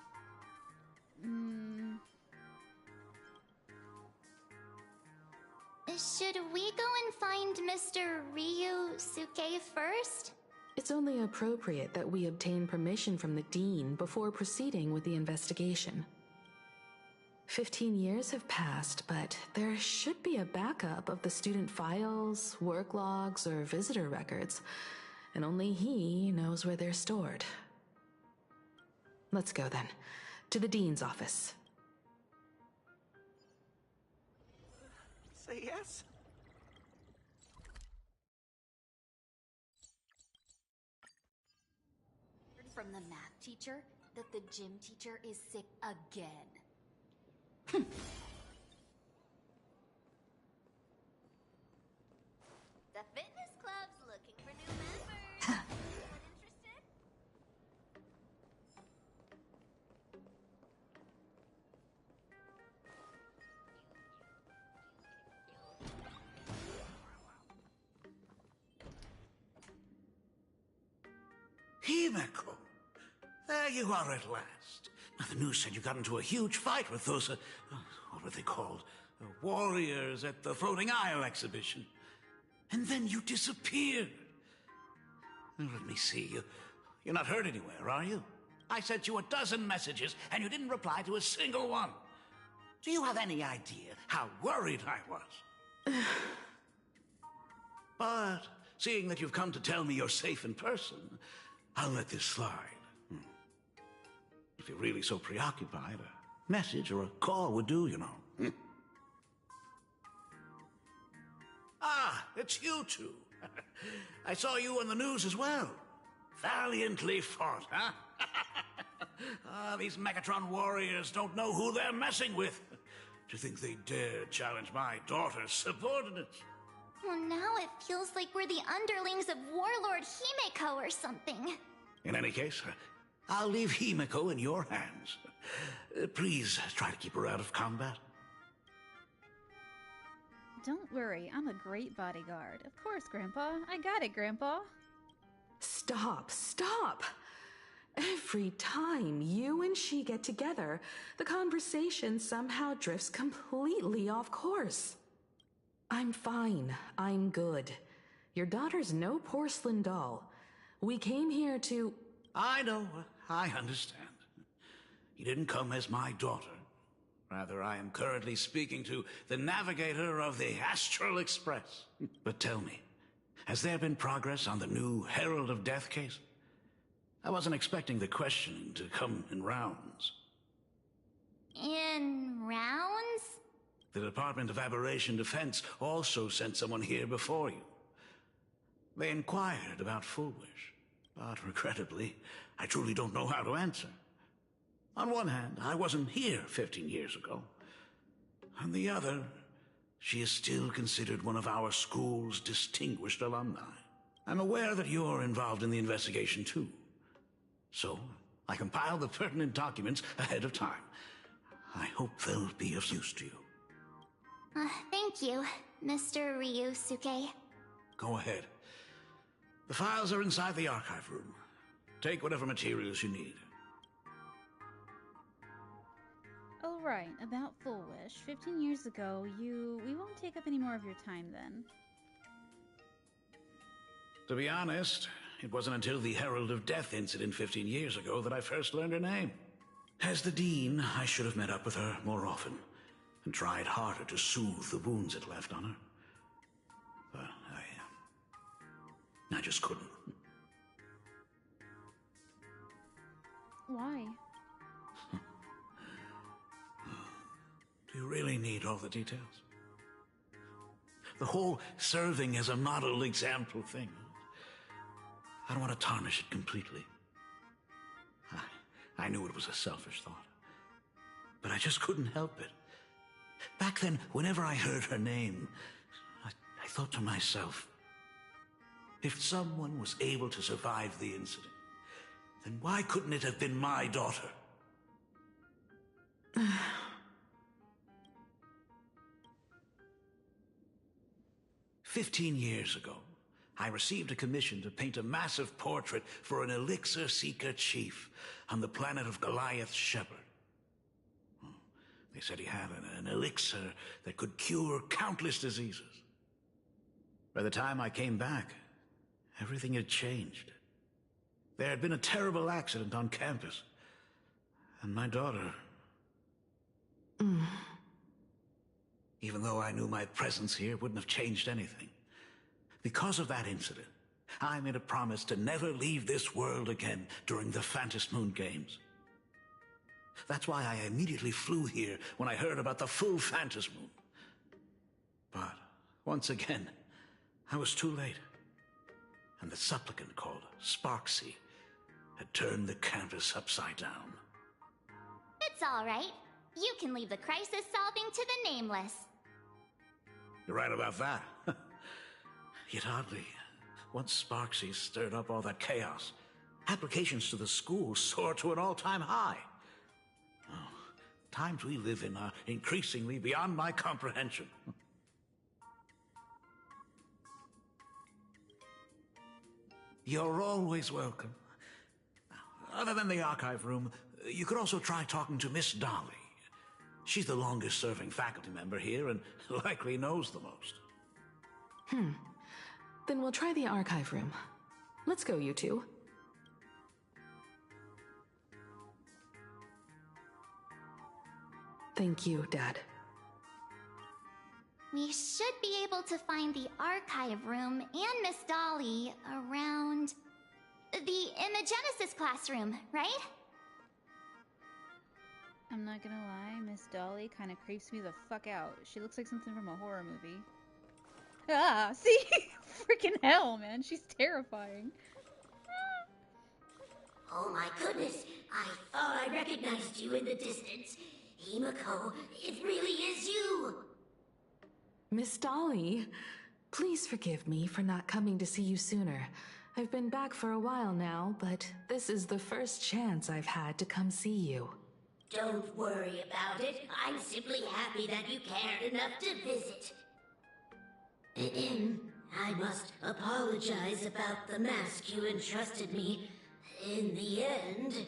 Should we go and find Mr. Ryusuke first? It's only appropriate that we obtain permission from the dean before proceeding with the investigation. 15 years have passed, but there should be a backup of the student files, work logs, or visitor records, and only he knows where they're stored. Let's go then, to the dean's office. Say yes? From the math teacher that the gym teacher is sick again. The fitness club's looking for new members. Anyone interested? Himeko! There you are at last. Now, the news said you got into a huge fight with those, what were they called? Warriors at the Floating Isle exhibition. And then you disappeared. Let me see. You're not hurt anywhere, are you? I sent you a dozen messages, and you didn't reply to a single one. Do you have any idea how worried I was? But, seeing that you've come to tell me you're safe in person, I'll let this slide. If you're really so preoccupied, a message or a call would do, you know. Ah, it's you two. I saw you on the news as well. Valiantly fought, huh? These Megatron warriors don't know who they're messing with. To think they dare challenge my daughter's subordinates. Well, now it feels like we're the underlings of Warlord Himeko or something. In any case, I'll leave Himeko in your hands. Please try to keep her out of combat. Don't worry, I'm a great bodyguard. Of course, Grandpa. I got it, Grandpa. Stop, stop! Every time you and she get together, the conversation somehow drifts completely off course. I'm fine. I'm good. Your daughter's no porcelain doll. We came here to... I know. I understand. You didn't come as my daughter. Rather, I am currently speaking to the navigator of the Astral Express. But tell me, has there been progress on the new Herald of Death case? I wasn't expecting the questioning to come in rounds. In rounds? The Department of Aberration Defense also sent someone here before you. They inquired about Fullwish, but regrettably, I truly don't know how to answer. On one hand, I wasn't here 15 years ago. On the other, she is still considered one of our school's distinguished alumni. I'm aware that you're involved in the investigation too. So, I compiled the pertinent documents ahead of time. I hope they'll be of use to you. Thank you, Mr. Ryusuke. Go ahead. The files are inside the archive room. Take whatever materials you need. Oh, right, about Fullwish. 15 years ago, we won't take up any more of your time then. To be honest, it wasn't until the Herald of Death incident 15 years ago that I first learned her name. As the Dean, I should have met up with her more often and tried harder to soothe the wounds it left on her. But I just couldn't. Why? Do you really need all the details? The whole serving as a model example thing. I don't want to tarnish it completely. I knew it was a selfish thought. But I just couldn't help it. Back then, whenever I heard her name, I thought to myself, if someone was able to survive the incident, then why couldn't it have been my daughter? 15 years ago, I received a commission to paint a massive portrait for an elixir seeker chief on the planet of Goliath's Shepherd. They said he had an elixir that could cure countless diseases. By the time I came back, everything had changed. There had been a terrible accident on campus, and my daughter... Even though I knew my presence here wouldn't have changed anything. Because of that incident, I made a promise to never leave this world again during the Phantom Moon Games. That's why I immediately flew here when I heard about the full Phantom Moon. But, once again, I was too late. And the supplicant called Sparksy had turned the campus upside down. It's all right. You can leave the crisis solving to the Nameless. You're right about that. Yet oddly, once Sparksy stirred up all that chaos, applications to the school soared to an all-time high. Oh, times we live in are increasingly beyond my comprehension. You're always welcome. Other than the archive room, you could also try talking to Miss Dolly. She's the longest-serving faculty member here and likely knows the most. Then we'll try the archive room. Let's go, you two. Thank you, Dad. We should be able to find the archive room and Miss Dolly around the Imagenesis classroom, right? I'm not gonna lie, Miss Dolly kind of creeps me the fuck out. She looks like something from a horror movie. Ah, see? Freaking hell, man. She's terrifying. Oh my goodness, I thought I recognized you in the distance. Himiko, it really is you! Miss Dolly, please forgive me for not coming to see you sooner. I've been back for a while now, but this is the first chance I've had to come see you. Don't worry about it. I'm simply happy that you cared enough to visit. I must apologize about the mask you entrusted me. In the end...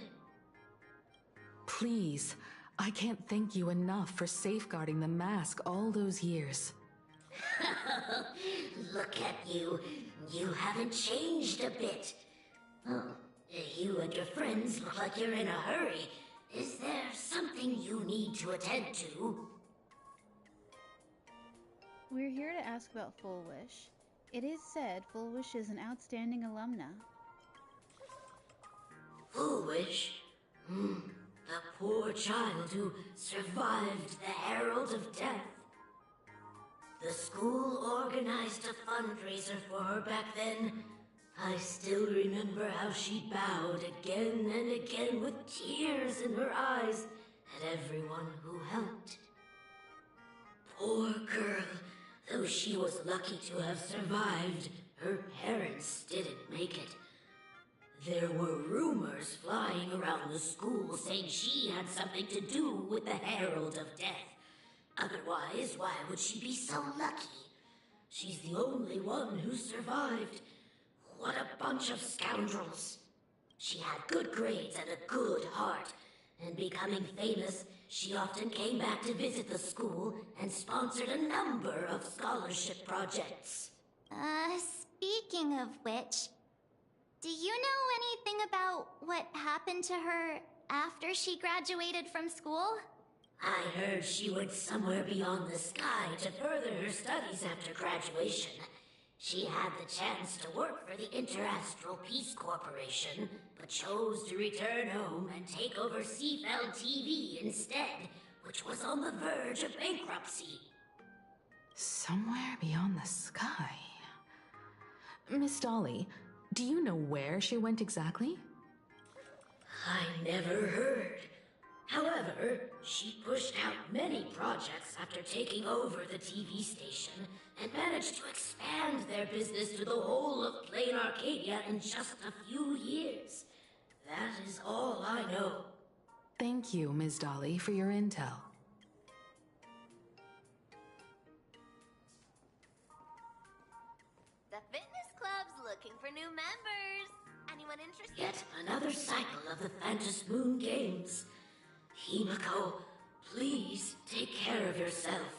Please, I can't thank you enough for safeguarding the mask all those years. Look at you. You haven't changed a bit. Oh, you and your friends look like you're in a hurry. Is there something you need to attend to? We're here to ask about Full Wish. It is said Full Wish is an outstanding alumna. Full Wish? The poor child who survived the Herald of Death. The school organized a fundraiser for her back then. I still remember how she bowed again and again with tears in her eyes at everyone who helped. Poor girl, though she was lucky to have survived, her parents didn't make it. There were rumors flying around the school saying she had something to do with the Herald of Death. Otherwise, why would she be so lucky? She's the only one who survived. What a bunch of scoundrels. She had good grades and a good heart, and becoming famous, she often came back to visit the school and sponsored a number of scholarship projects. Speaking of which, do you know anything about what happened to her after she graduated from school? I heard she went somewhere beyond the sky to further her studies after graduation. She had the chance to work for the Interastral Peace Corporation, but chose to return home and take over Seafell TV instead, which was on the verge of bankruptcy. Somewhere beyond the sky. Miss Dolly, do you know where she went exactly? I never heard. However, she pushed out many projects after taking over the TV station and managed to expand their business to the whole of Plain Arcadia in just a few years. That is all I know. Thank you, Ms. Dolly, for your intel. The fitness club's looking for new members. Anyone interested? Yet another cycle of the Phantom Moon Games. Himiko, please take care of yourself.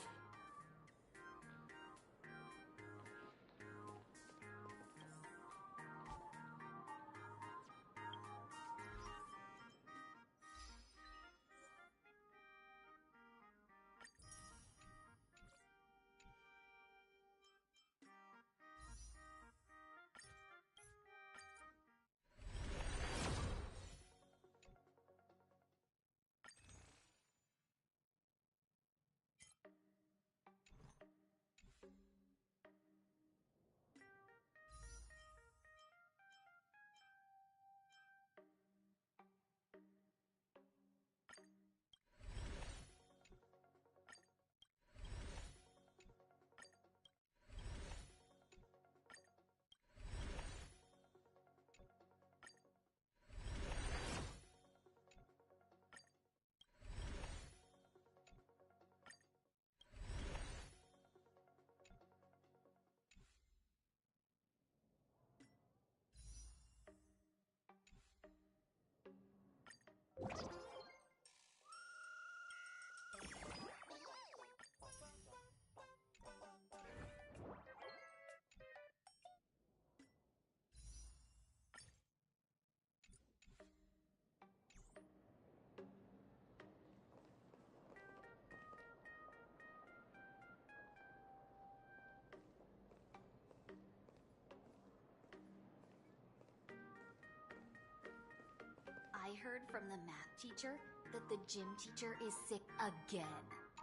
I heard from the math teacher that the gym teacher is sick again.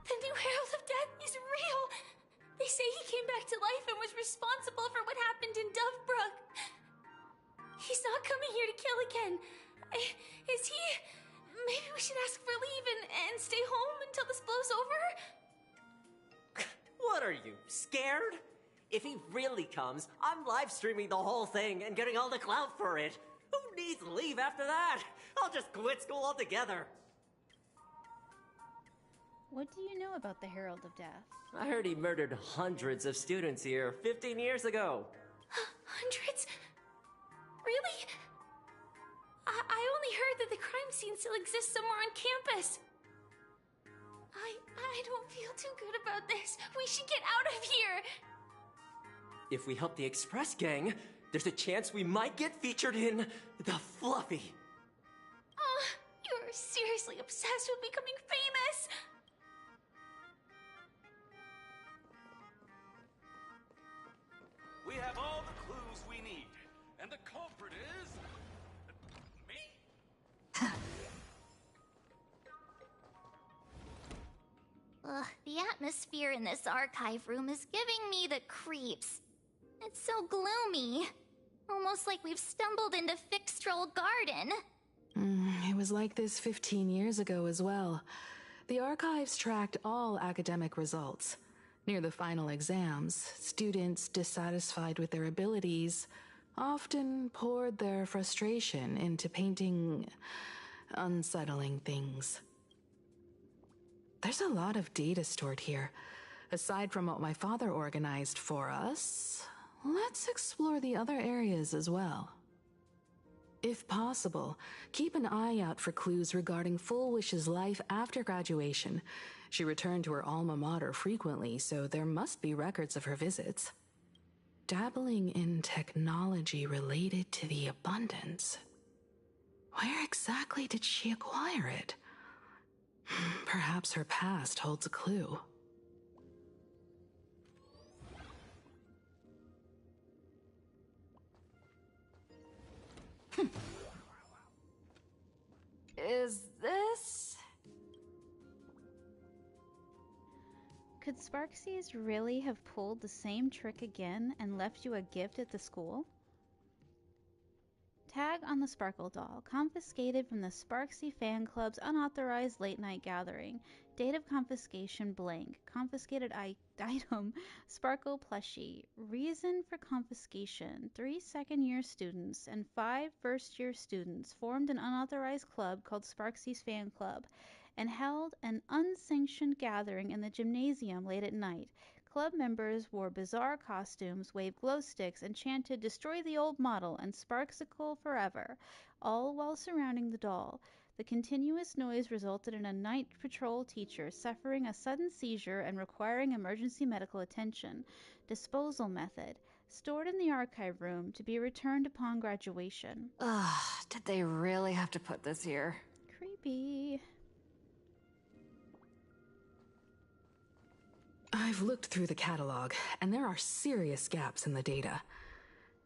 The new Herald of Death is real! They say he came back to life and was responsible for what happened in Dovebrook. He's not coming here to kill again. Is he? Maybe we should ask for leave and stay home until this blows over? What are you, scared? If he really comes, I'm live streaming the whole thing and getting all the clout for it. Who needs leave after that? I'll just quit school altogether. What do you know about the Herald of Death? I heard he murdered hundreds of students here 15 years ago. Hundreds? Really? I only heard that the crime scene still exists somewhere on campus. I don't feel too good about this. We should get out of here. If we help the Express Gang, there's a chance we might get featured in The Fluffy. You're seriously obsessed with becoming famous. We have all the clues we need, and the culprit is... me? Ugh, the atmosphere in this archive room is giving me the creeps. It's so gloomy. Almost like we've stumbled into Fixtroll Garden. It was like this 15 years ago as well. The archives tracked all academic results. Near the final exams, students dissatisfied with their abilities often poured their frustration into painting unsettling things. There's a lot of data stored here. Aside from what my father organized for us, let's explore the other areas as well. If possible, keep an eye out for clues regarding Full Wish's life after graduation. She returned to her alma mater frequently, so there must be records of her visits. Dabbling in technology related to the abundance. Where exactly did she acquire it? Perhaps her past holds a clue. Is this... Could Sparksies really have pulled the same trick again and left you a gift at the school? Tag on the Sparkle Doll, confiscated from the Sparksy Fan Club's unauthorized late-night gathering. Date of confiscation blank. Confiscated item, Sparkle plushie. Reason for confiscation. 3 second-year students and 5 first-year students formed an unauthorized club called Sparksy's Fan Club and held an unsanctioned gathering in the gymnasium late at night, Club members wore bizarre costumes, waved glow sticks, and chanted, "Destroy the old model and Sparksicle forever," all while surrounding the doll. The continuous noise resulted in a night patrol teacher suffering a sudden seizure and requiring emergency medical attention. Disposal method: stored in the archive room to be returned upon graduation. Ugh, did they really have to put this here? Creepy. I've looked through the catalog, and there are serious gaps in the data.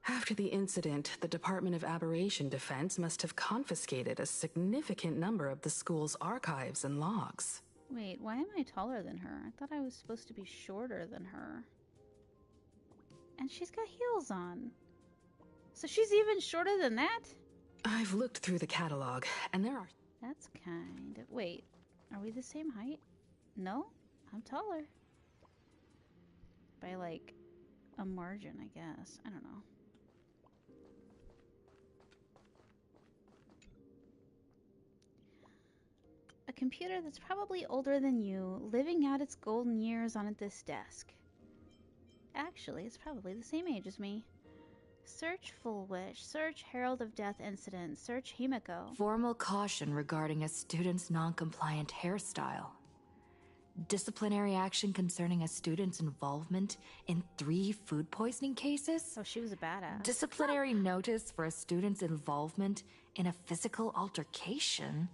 After the incident, the Department of Aberration Defense must have confiscated a significant number of the school's archives and logs. Wait, why am I taller than her? I thought I was supposed to be shorter than her. And she's got heels on. So she's even shorter than that? I've looked through the catalog, and there are... That's kind of... Wait, are we the same height? No, I'm taller. By, like, a margin, I guess. I don't know. A computer that's probably older than you, living out its golden years on this desk. Actually, it's probably the same age as me. Search Full Wish. Search Herald of Death Incident. Search Himiko. Formal caution regarding a student's non-compliant hairstyle. Disciplinary action concerning a student's involvement in 3 food poisoning cases. Oh, she was a badass. Disciplinary notice for a student's involvement in a physical altercation.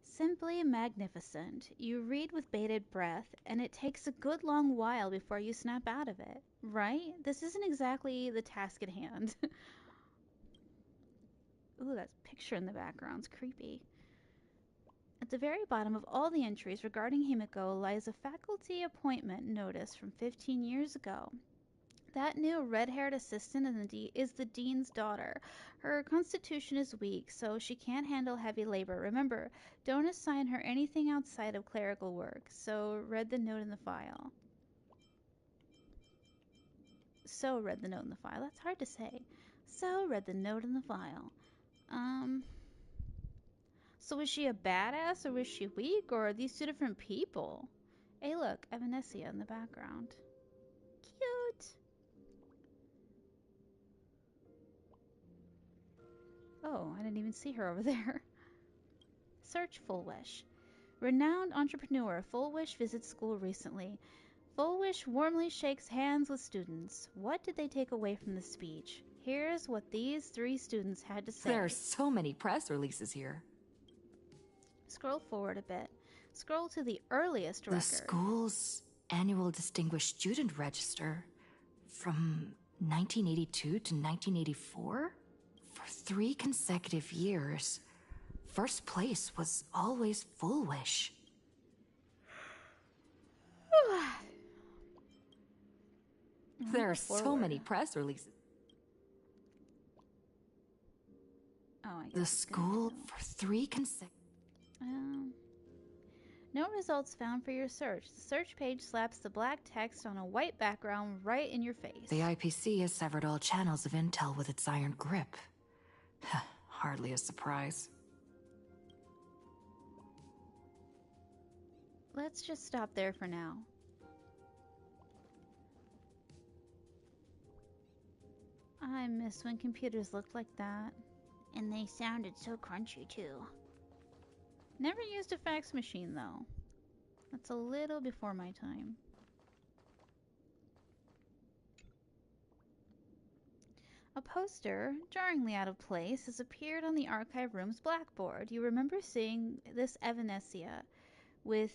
Simply magnificent. You read with bated breath, and it takes a good long while before you snap out of it. Right? This isn't exactly the task at hand. Ooh, that picture in the background's creepy. At the very bottom of all the entries regarding Himiko lies a faculty appointment notice from 15 years ago. That new red-haired assistant is the dean's daughter. Her constitution is weak, so she can't handle heavy labor. Remember, don't assign her anything outside of clerical work. So read the note in the file. That's hard to say. So read the note in the file. So is she a badass, or is she weak, or are these 2 different people? Hey look, Evanescia in the background. Cute! Oh, I didn't even see her over there. Search Full Wish. Renowned entrepreneur Full Wish visits school recently. Full Wish warmly shakes hands with students. What did they take away from the speech? Here's what these 3 students had to say. There are so many press releases here. Scroll forward a bit. Scroll to the earliest record. The school's annual Distinguished Student Register from 1982 to 1984? For 3 consecutive years, first place was always Full Wish. There are so many press releases. Oh, I guess the school for 3 consecutive... No results found for your search. The search page slaps the black text on a white background right in your face. The IPC has severed all channels of intel with its iron grip. Hardly a surprise. Let's just stop there for now. I miss when computers looked like that. And they sounded so crunchy, too. Never used a fax machine, though. That's a little before my time. A poster, jarringly out of place, has appeared on the archive room's blackboard. You remember seeing this Evanescia with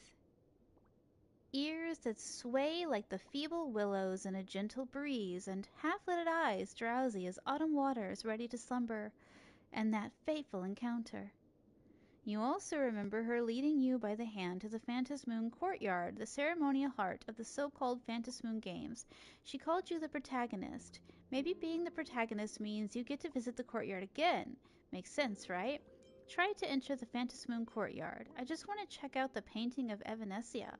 ears that sway like the feeble willows in a gentle breeze, and half-lidded eyes drowsy as autumn waters ready to slumber, and that fateful encounter. You also remember her leading you by the hand to the Phantasmoon courtyard, the ceremonial heart of the so-called Phantasmoon Games. She called you the protagonist. Maybe being the protagonist means you get to visit the courtyard again. Makes sense, right? Try to enter the Phantasmoon courtyard. I just want to check out the painting of Evanescia.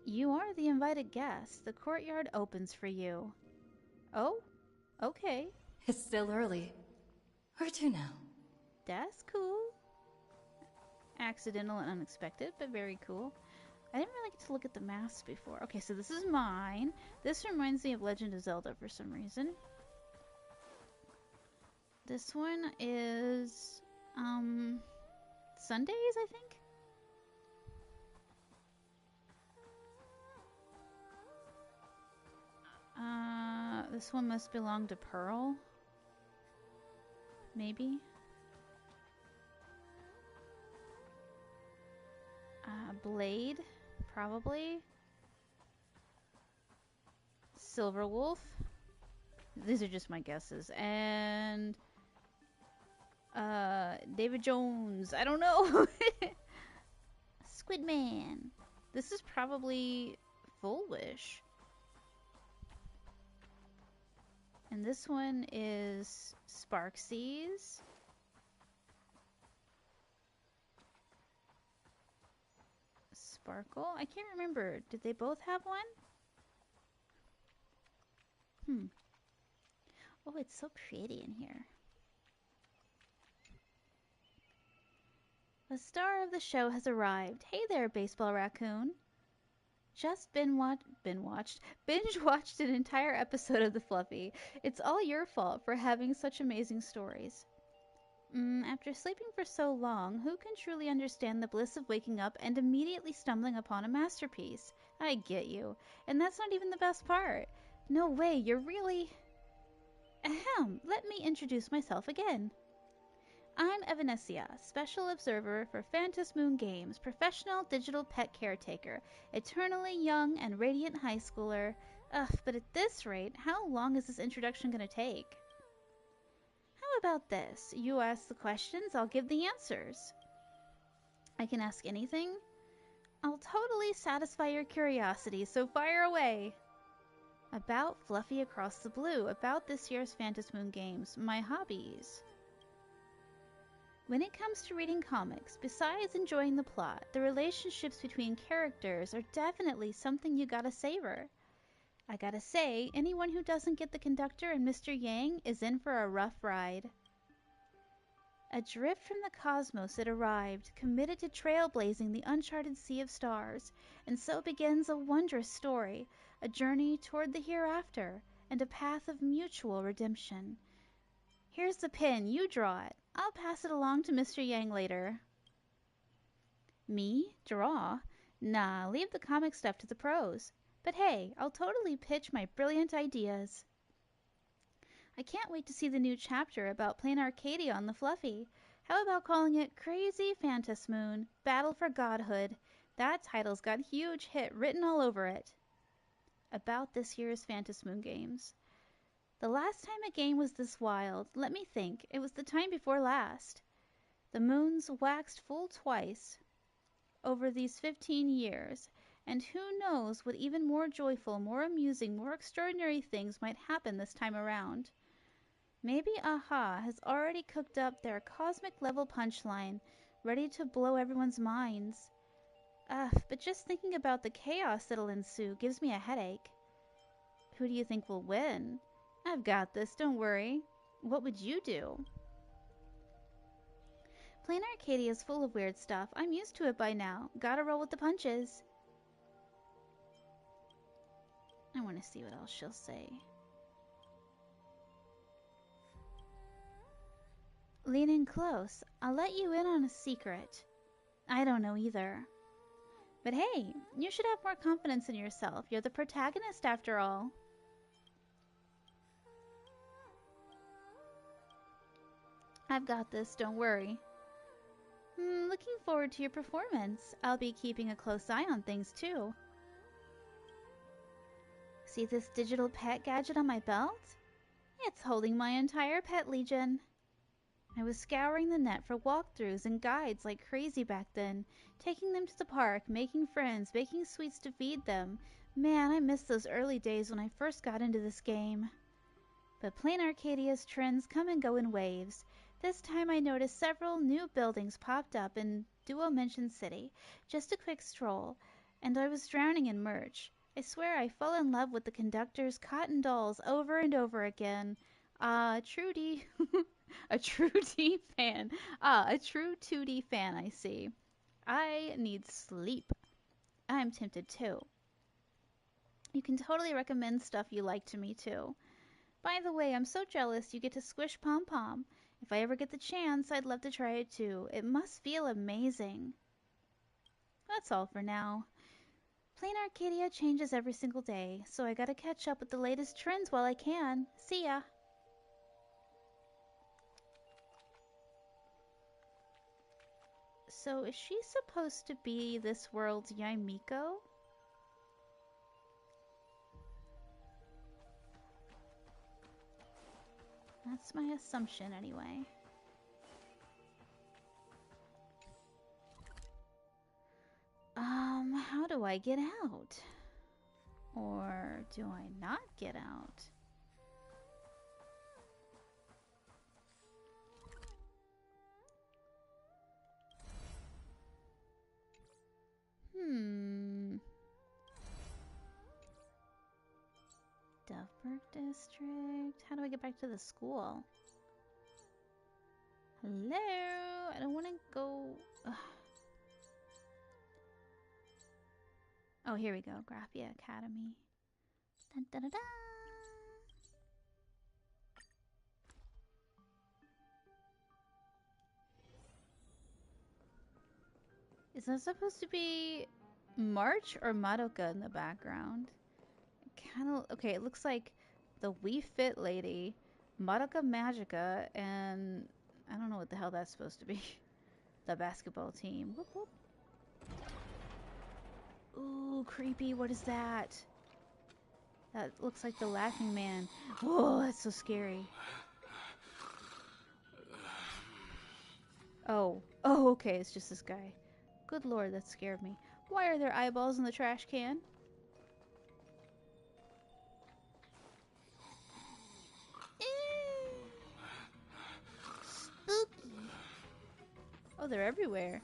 You are the invited guest. The courtyard opens for you. Oh? Okay. It's still early. Where to now? That's cool. accidental and unexpected, but very cool. I didn't really get to look at the masks before. Okay, so this is mine. This reminds me of Legend of Zelda for some reason. This one is, Sundays, I think? This one must belong to Pearl. Maybe. Blade, probably. Silver Wolf. These are just my guesses. And David Jones. I don't know. Squidman. This is probably Full Wish. And this one is Sparksies. Sparkle? I can't remember. Did they both have one? Oh, it's so pretty in here. The star of the show has arrived. Hey there, Baseball Raccoon. Just binge-watched an entire episode of The Fluffy. It's all your fault for having such amazing stories. After sleeping for so long, who can truly understand the bliss of waking up and immediately stumbling upon a masterpiece? I get you. And that's not even the best part. No way, you're really... Ahem, let me introduce myself again. I'm Evanesia, Special Observer for Phantos Moon Games, professional digital pet caretaker, eternally young and radiant high schooler. Ugh, but at this rate, how long is this introduction gonna take? How about this? You ask the questions, I'll give the answers. I can ask anything? I'll totally satisfy your curiosity, so fire away! About Fluffy Across the Blue, about this year's Phantos Moon Games, my hobbies. When it comes to reading comics, besides enjoying the plot, the relationships between characters are definitely something you gotta savor. I gotta say, anyone who doesn't get the conductor and Mr. Yang is in for a rough ride. Adrift from the cosmos it arrived, committed to trailblazing the uncharted sea of stars, and so begins a wondrous story, a journey toward the hereafter, and a path of mutual redemption. Here's the pen, you draw it. I'll pass it along to Mr. Yang later. Me? Draw? Nah, leave the comic stuff to the pros. But hey, I'll totally pitch my brilliant ideas. I can't wait to see the new chapter about playing Arcadia on the Fluffy. How about calling it Crazy Phantos Moon, Battle for Godhood? That title's got a huge hit written all over it. About this year's Phantos Moon Games. The last time a game was this wild, let me think, it was the time before last. The moons waxed full twice over these 15 years, and who knows what even more joyful, more amusing, more extraordinary things might happen this time around. Maybe AHA has already cooked up their cosmic-level punchline, ready to blow everyone's minds. But just thinking about the chaos that'll ensue gives me a headache. Who do you think will win? I've got this, don't worry. What would you do? Playing Arcadia is full of weird stuff. I'm used to it by now. Gotta roll with the punches. I want to see what else she'll say. Lean in close. I'll let you in on a secret. I don't know either. But hey, you should have more confidence in yourself. You're the protagonist after all. I've got this, don't worry. Looking forward to your performance. I'll be keeping a close eye on things too. See this digital pet gadget on my belt? It's holding my entire pet legion. I was scouring the net for walkthroughs and guides like crazy back then, taking them to the park, making friends, baking sweets to feed them. Man, I miss those early days when I first got into this game. But playing Arcadia's trends come and go in waves. This time I noticed several new buildings popped up in Duo Mention City. Just a quick stroll, and I was drowning in merch. I swear I fell in love with the conductor's cotton dolls over and over again. A true 2D fan. A true 2D fan, I see. I need sleep. I'm tempted too. You can totally recommend stuff you like to me too. By the way, I'm so jealous you get to squish Pom Pom. If I ever get the chance, I'd love to try it too. It must feel amazing. That's all for now. Plain Arcadia changes every single day, so I gotta catch up with the latest trends while I can. See ya! So is she supposed to be this world's Yaimiko? That's my assumption anyway. How do I get out? Or do I not get out? Dovebrook District. How do I get back to the school? Hello? I don't want to go... Ugh. Oh, here we go. Graphia Academy. Dun, dun, dun, dun. Is that supposed to be March or Madoka in the background? Kind of... Okay, it looks like the Wii Fit lady, Madoka Magica, and... I don't know what the hell that's supposed to be. The basketball team. Whoop, whoop. Ooh, creepy. What is that? That looks like the Laughing Man. Oh, that's so scary. Oh. Oh, okay. It's just this guy. Good lord, that scared me. Why are there eyeballs in the trash can? Spooky. Oh, they're everywhere.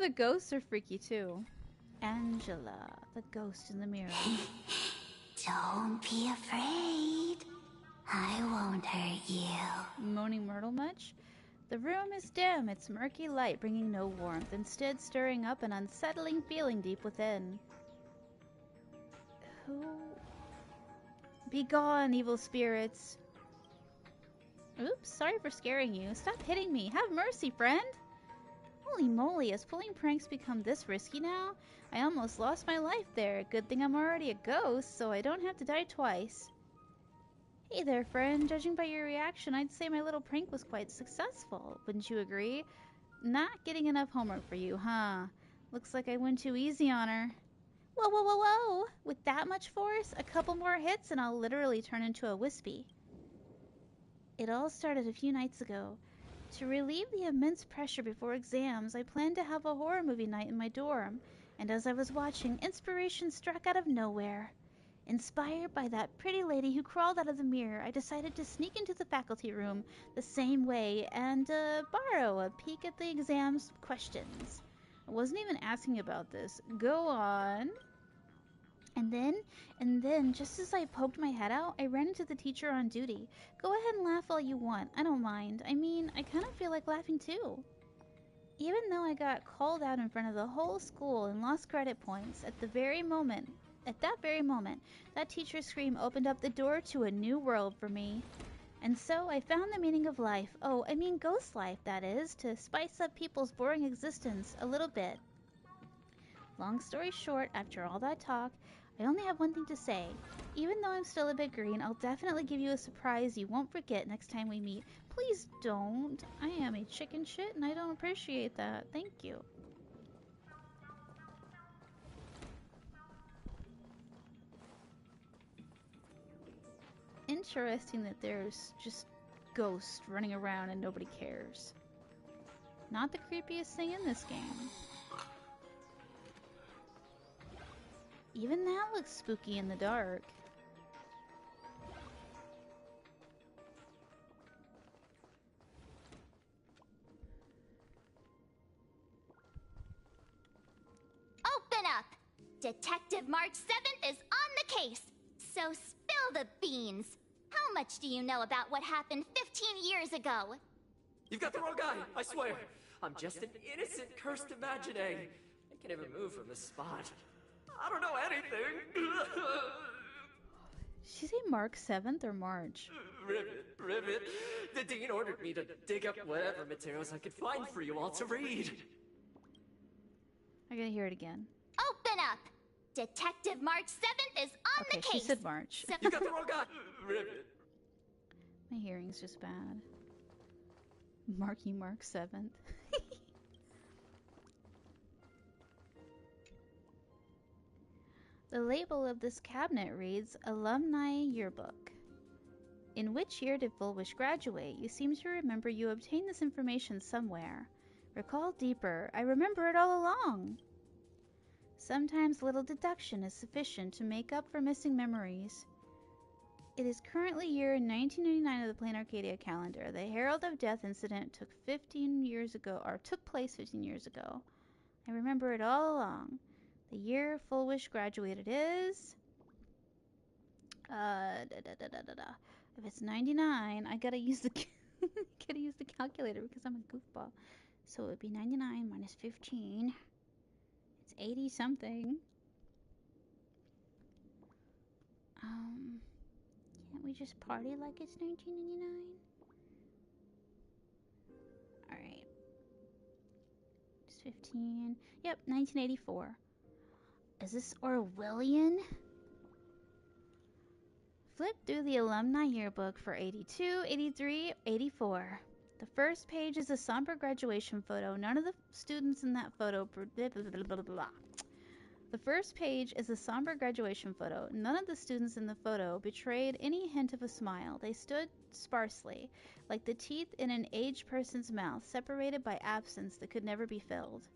The ghosts are freaky too. Angela, the ghost in the mirror. Don't be afraid. I won't hurt you. Moaning Myrtle much? The room is dim, its murky light bringing no warmth, instead stirring up an unsettling feeling deep within. Who? Be gone, evil spirits. Oops, sorry for scaring you. Stop hitting me. Have mercy, friend. Holy moly, has pulling pranks become this risky now? I almost lost my life there. Good thing I'm already a ghost, so I don't have to die twice. Hey there, friend. Judging by your reaction, I'd say my little prank was quite successful. Wouldn't you agree? Not getting enough homework for you, huh? Looks like I went too easy on her. Whoa, whoa, whoa, whoa! With that much force, a couple more hits and I'll literally turn into a wispy. It all started a few nights ago. To relieve the immense pressure before exams, I planned to have a horror movie night in my dorm, and as I was watching, inspiration struck out of nowhere. Inspired by that pretty lady who crawled out of the mirror, I decided to sneak into the faculty room the same way and borrow a peek at the exam's questions. I wasn't even asking about this. Go on. And then, just as I poked my head out, I ran into the teacher on duty. Go ahead and laugh all you want. I don't mind. I mean, I kind of feel like laughing too. Even though I got called out in front of the whole school and lost credit points, at that very moment, that teacher's scream opened up the door to a new world for me. And so I found the meaning of life. Oh, I mean ghost life, that is, to spice up people's boring existence a little bit. Long story short, after all that talk, I only have one thing to say. Even though I'm still a bit green, I'll definitely give you a surprise you won't forget next time we meet. Please don't. I am a chicken shit and I don't appreciate that. Thank you. Interesting that there's just ghosts running around and nobody cares. Not the creepiest thing in this game. Even that looks spooky in the dark. Detective March 7th is on the case. So spill the beans. How much do you know about what happened 15 years ago? You've got the wrong guy, I swear. I'm just an innocent, cursed imaginary. I can't even move from this spot. I don't know anything. Did she say Mark 7th or March? Ribbit. The dean ordered me to dig up whatever materials I could find for you all to read. I gotta hear it again. Open up! Detective March 7th is on the case. Okay, she said March. You got the wrong guy. Ribbit. My hearing's just bad. Mark 7th. The label of this cabinet reads Alumni Yearbook. In which year did Fulwish graduate? You seem to remember you obtained this information somewhere. Recall deeper. I remember it all along. Sometimes little deduction is sufficient to make up for missing memories. It is currently year 1999 of the Plain Arcadia calendar. The Herald of Death incident took place 15 years ago. I remember it all along. The year Fulwish graduated is... If it's 99, I gotta use the calculator because I'm a goofball. So it would be 99 minus 15. It's 80 something. Can't we just party like it's 1999? Alright. It's 15. Yep, 1984. Is this Orwellian? Flip through the alumni yearbook for 82, 83, 84. The first page is a somber graduation photo. None of the students in that photo... The first page is a somber graduation photo. None of the students in the photo betrayed any hint of a smile. They stood sparsely, like the teeth in an aged person's mouth, separated by absence that could never be filled.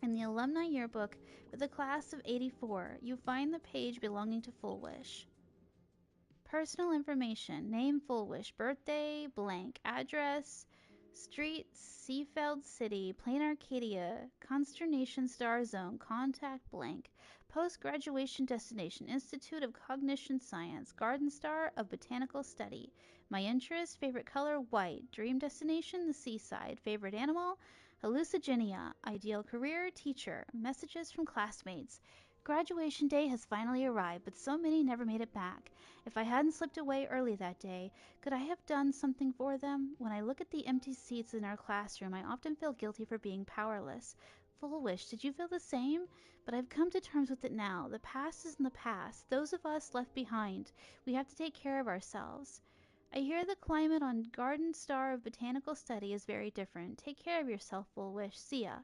In the alumni yearbook for the class of 84, you find the page belonging to Fulwish. Personal information: name Fulwish, birthday blank, address street, Seafeld City, Plain Arcadia, Consternation Star Zone, contact blank, post-graduation destination, Institute of Cognition Science, Garden Star of Botanical Study. My interest: favorite color, white. Dream destination, the seaside. Favorite animal, hallucigenia. Ideal career, teacher. Messages from classmates. Graduation day has finally arrived, but so many never made it back. If I hadn't slipped away early that day, could I have done something for them? When I look at the empty seats in our classroom, I often feel guilty for being powerless. Fulwish, did you feel the same? But I've come to terms with it now. The past is in the past. Those of us left behind, we have to take care of ourselves. I hear the climate on Garden Star of Botanical Study is very different. Take care of yourself, Fulwish. See ya.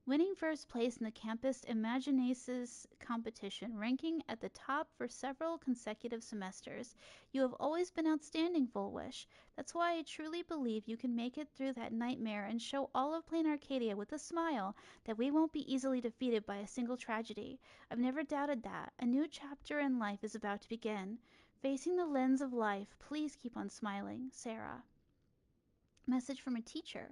Winning first place in the campus Imaginaces competition, ranking at the top for several consecutive semesters. You have always been outstanding, Fulwish. That's why I truly believe you can make it through that nightmare and show all of Plain Arcadia with a smile that we won't be easily defeated by a single tragedy. I've never doubted that. A new chapter in life is about to begin. Facing the lens of life, please keep on smiling. Sarah. Message from a teacher.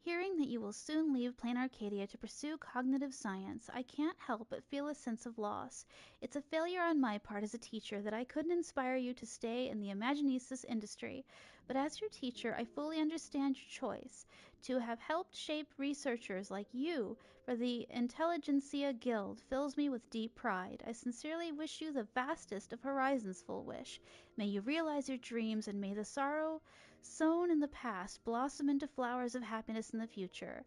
Hearing that you will soon leave Plain Arcadia to pursue cognitive science, I can't help but feel a sense of loss. It's a failure on my part as a teacher that I couldn't inspire you to stay in the Imaginasis industry, but as your teacher, I fully understand your choice. To have helped shape researchers like you for the Intelligentsia Guild fills me with deep pride. I sincerely wish you the vastest of horizons, Fulwish. May you realize your dreams, and may the sorrow sown in the past blossom into flowers of happiness in the future.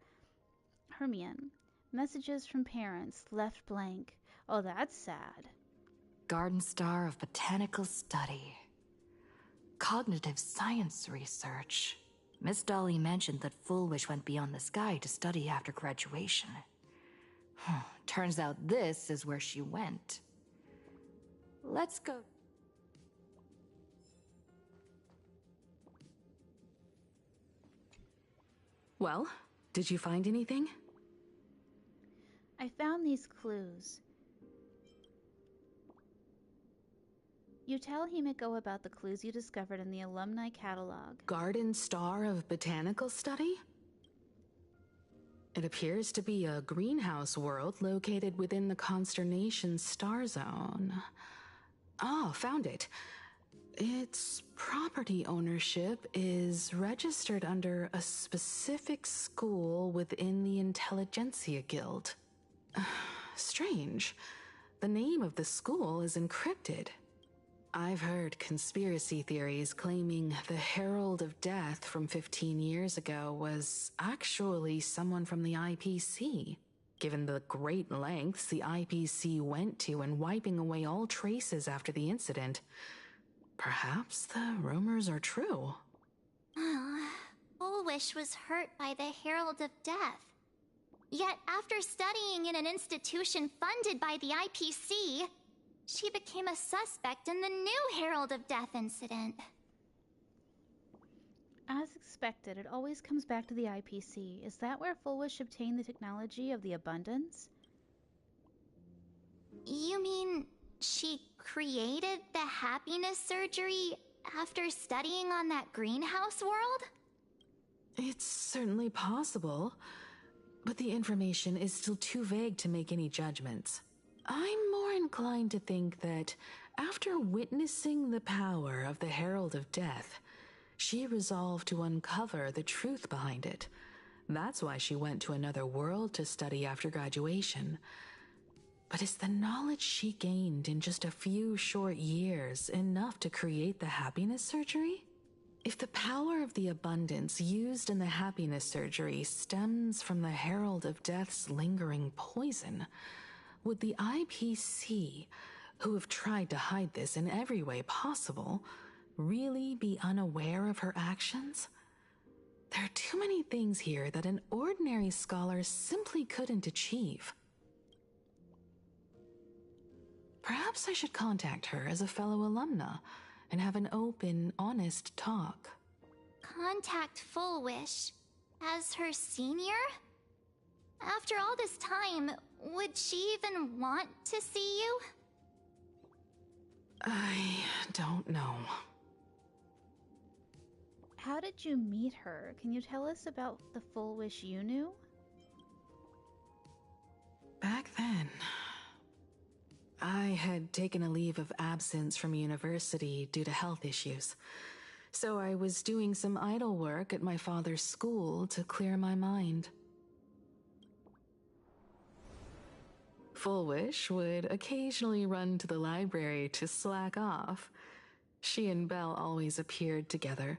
Hermione. Messages from parents left blank. Oh, that's sad. Garden Star of Botanical Study. Cognitive science research. Miss Dolly mentioned that Fulwish went beyond the sky to study after graduation. Turns out this is where she went. Let's go. Well, did you find anything? I found these clues. You tell Himiko about the clues you discovered in the alumni catalog. Garden Star of Botanical Study? It appears to be a greenhouse world located within the consternation star zone. Ah, found it. Its property ownership is registered under a specific school within the Intelligentsia Guild. Strange. The name of the school is encrypted. I've heard conspiracy theories claiming the Herald of Death from 15 years ago was actually someone from the IPC, given the great lengths the IPC went to in wiping away all traces after the incident. Perhaps the rumors are true. Fullwish was hurt by the Herald of Death. Yet after studying in an institution funded by the IPC, she became a suspect in the new Herald of Death incident. As expected, it always comes back to the IPC. Is that where Fullwish obtained the technology of the Abundance? You mean she created the happiness surgery after studying on that greenhouse world? It's certainly possible, but the information is still too vague to make any judgments. I'm more inclined to think that after witnessing the power of the Herald of Death, she resolved to uncover the truth behind it. That's why she went to another world to study after graduation. But is the knowledge she gained in just a few short years enough to create the happiness surgery? If the power of the abundance used in the happiness surgery stems from the Herald of Death's lingering poison, would the IPC, who have tried to hide this in every way possible, really be unaware of her actions? There are too many things here that an ordinary scholar simply couldn't achieve. Perhaps I should contact her as a fellow alumna and have an open, honest talk. Contact Fullwish as her senior? After all this time, would she even want to see you? I don't know. How did you meet her? Can you tell us about the Fullwish you knew? Back then, I had taken a leave of absence from university due to health issues, so I was doing some idle work at my father's school to clear my mind. Fullwish would occasionally run to the library to slack off. She and Belle always appeared together,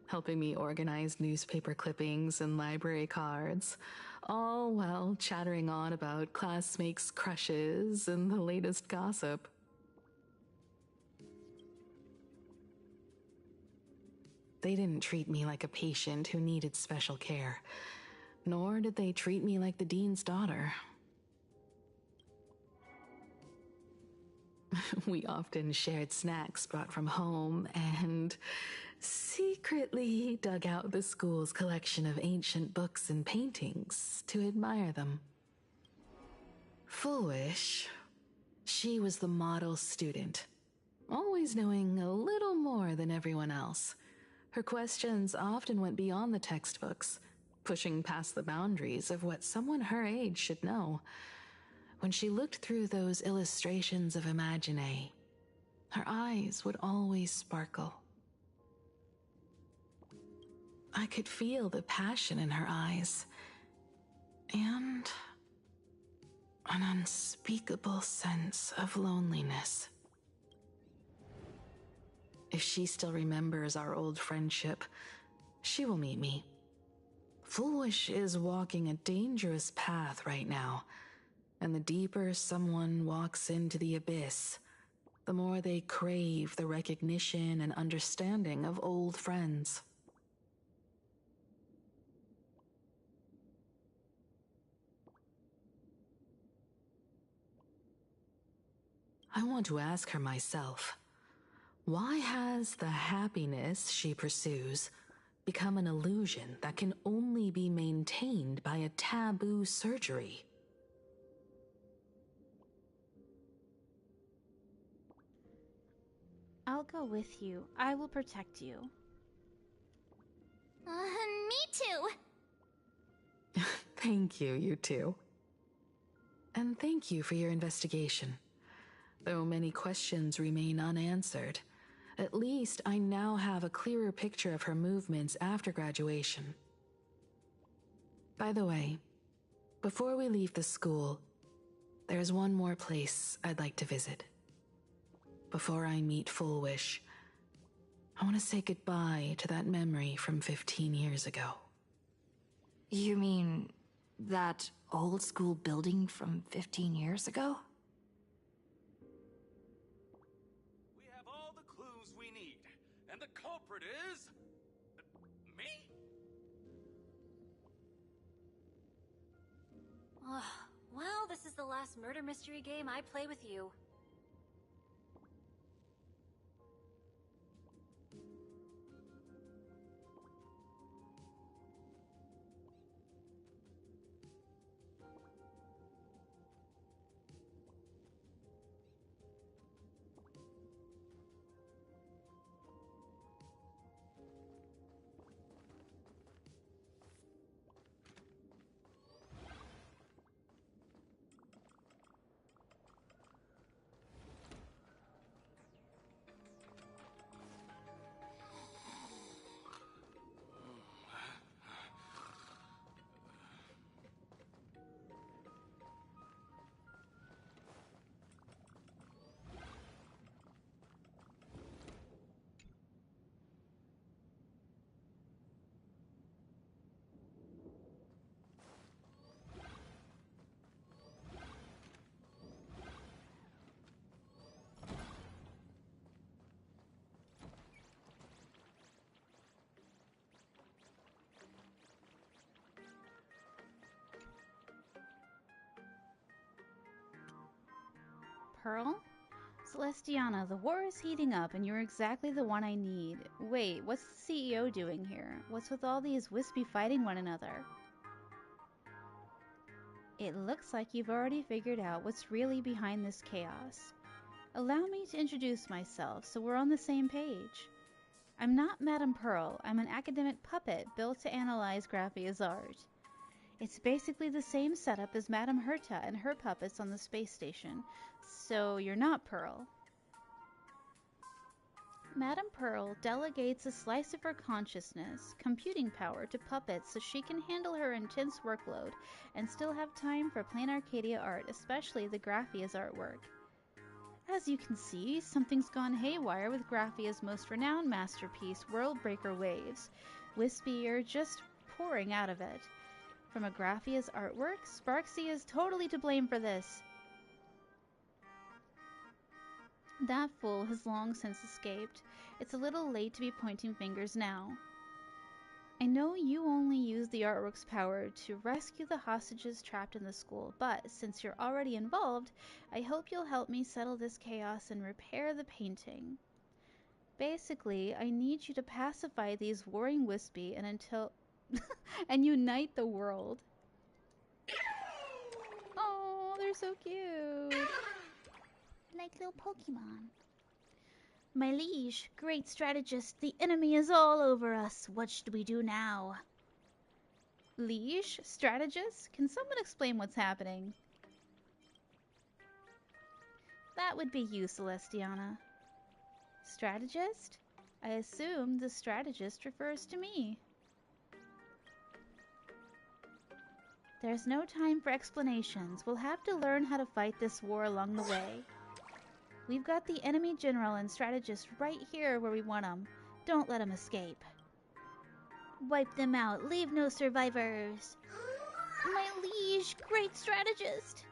helping me organize newspaper clippings and library cards, all while chattering on about classmates' crushes and the latest gossip. They didn't treat me like a patient who needed special care, nor did they treat me like the dean's daughter. We often shared snacks brought from home and secretly dug out the school's collection of ancient books and paintings to admire them. Fullwish, she was the model student, always knowing a little more than everyone else. Her questions often went beyond the textbooks, pushing past the boundaries of what someone her age should know. When she looked through those illustrations of Imagine, her eyes would always sparkle. I could feel the passion in her eyes, and an unspeakable sense of loneliness. If she still remembers our old friendship, she will meet me. Fullwish is walking a dangerous path right now, and the deeper someone walks into the abyss, the more they crave the recognition and understanding of old friends. I want to ask her myself, why has the happiness she pursues become an illusion that can only be maintained by a taboo surgery? I'll go with you. I will protect you. Me too. Thank you, you two. And thank you for your investigation. Though many questions remain unanswered, at least I now have a clearer picture of her movements after graduation. By the way, before we leave the school, there's one more place I'd like to visit. Before I meet Full Wish, I want to say goodbye to that memory from 15 years ago. You mean that old school building from 15 years ago? We have all the clues we need, and the culprit is... me? Well, this is the last murder mystery game I play with you. Pearl? Celestiana, the war is heating up and you're exactly the one I need. Wait, what's the CEO doing here? What's with all these wispy fighting one another? It looks like you've already figured out what's really behind this chaos. Allow me to introduce myself so we're on the same page. I'm not Madame Pearl. I'm an academic puppet built to analyze Graphia's art. It's basically the same setup as Madame Herta and her puppets on the space station, so you're not Pearl. Madame Pearl delegates a slice of her consciousness, computing power, to puppets so she can handle her intense workload and still have time for plain Arcadia art, especially the Graphia's artwork. As you can see, something's gone haywire with Graphia's most renowned masterpiece, Worldbreaker Waves. Wispy are just pouring out of it. From a Graphia's artwork, Sparksy is totally to blame for this. That fool has long since escaped. It's a little late to be pointing fingers now. I know you only use the artwork's power to rescue the hostages trapped in the school, but since you're already involved, I hope you'll help me settle this chaos and repair the painting. Basically, I need you to pacify these warring Wispy and unite the world. Oh, they're so cute. Like little Pokemon. My liege, great strategist, the enemy is all over us. What should we do now? Liege? Strategist? Can someone explain what's happening? That would be you, Celestiana. Strategist? I assume the strategist refers to me. There's no time for explanations. We'll have to learn how to fight this war along the way. We've got the enemy general and strategist right here where we want them. Don't let them escape. Wipe them out. Leave no survivors. My liege, great strategist.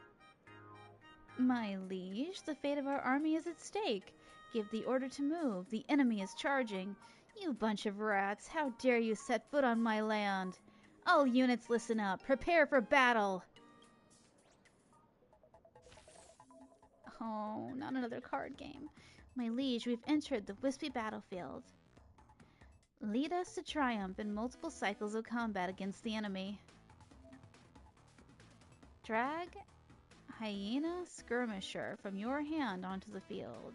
My liege, the fate of our army is at stake. Give the order to move. The enemy is charging. You bunch of rats, how dare you set foot on my land? All units listen up. Prepare for battle. Oh, not another card game. My liege, we've entered the wispy battlefield. Lead us to triumph in multiple cycles of combat against the enemy. Drag Hyena Skirmisher from your hand onto the field.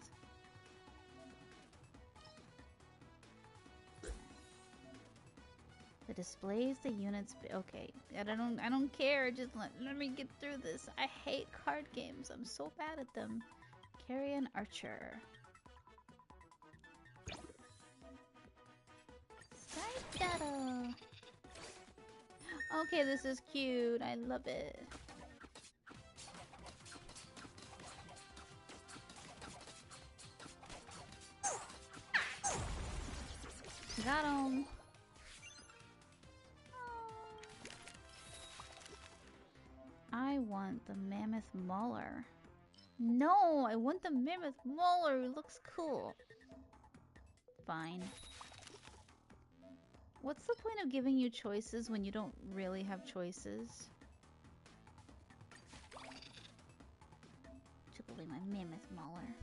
that displays the units. Okay, I don't care. Just let me get through this. I hate card games. I'm so bad at them. Carry an archer. Side battle. Okay, this is cute. I love it. Got him. I want the mammoth mauler. No, I want the mammoth mauler. It looks cool. Fine. What's the point of giving you choices when you don't really have choices? Took away my mammoth mauler.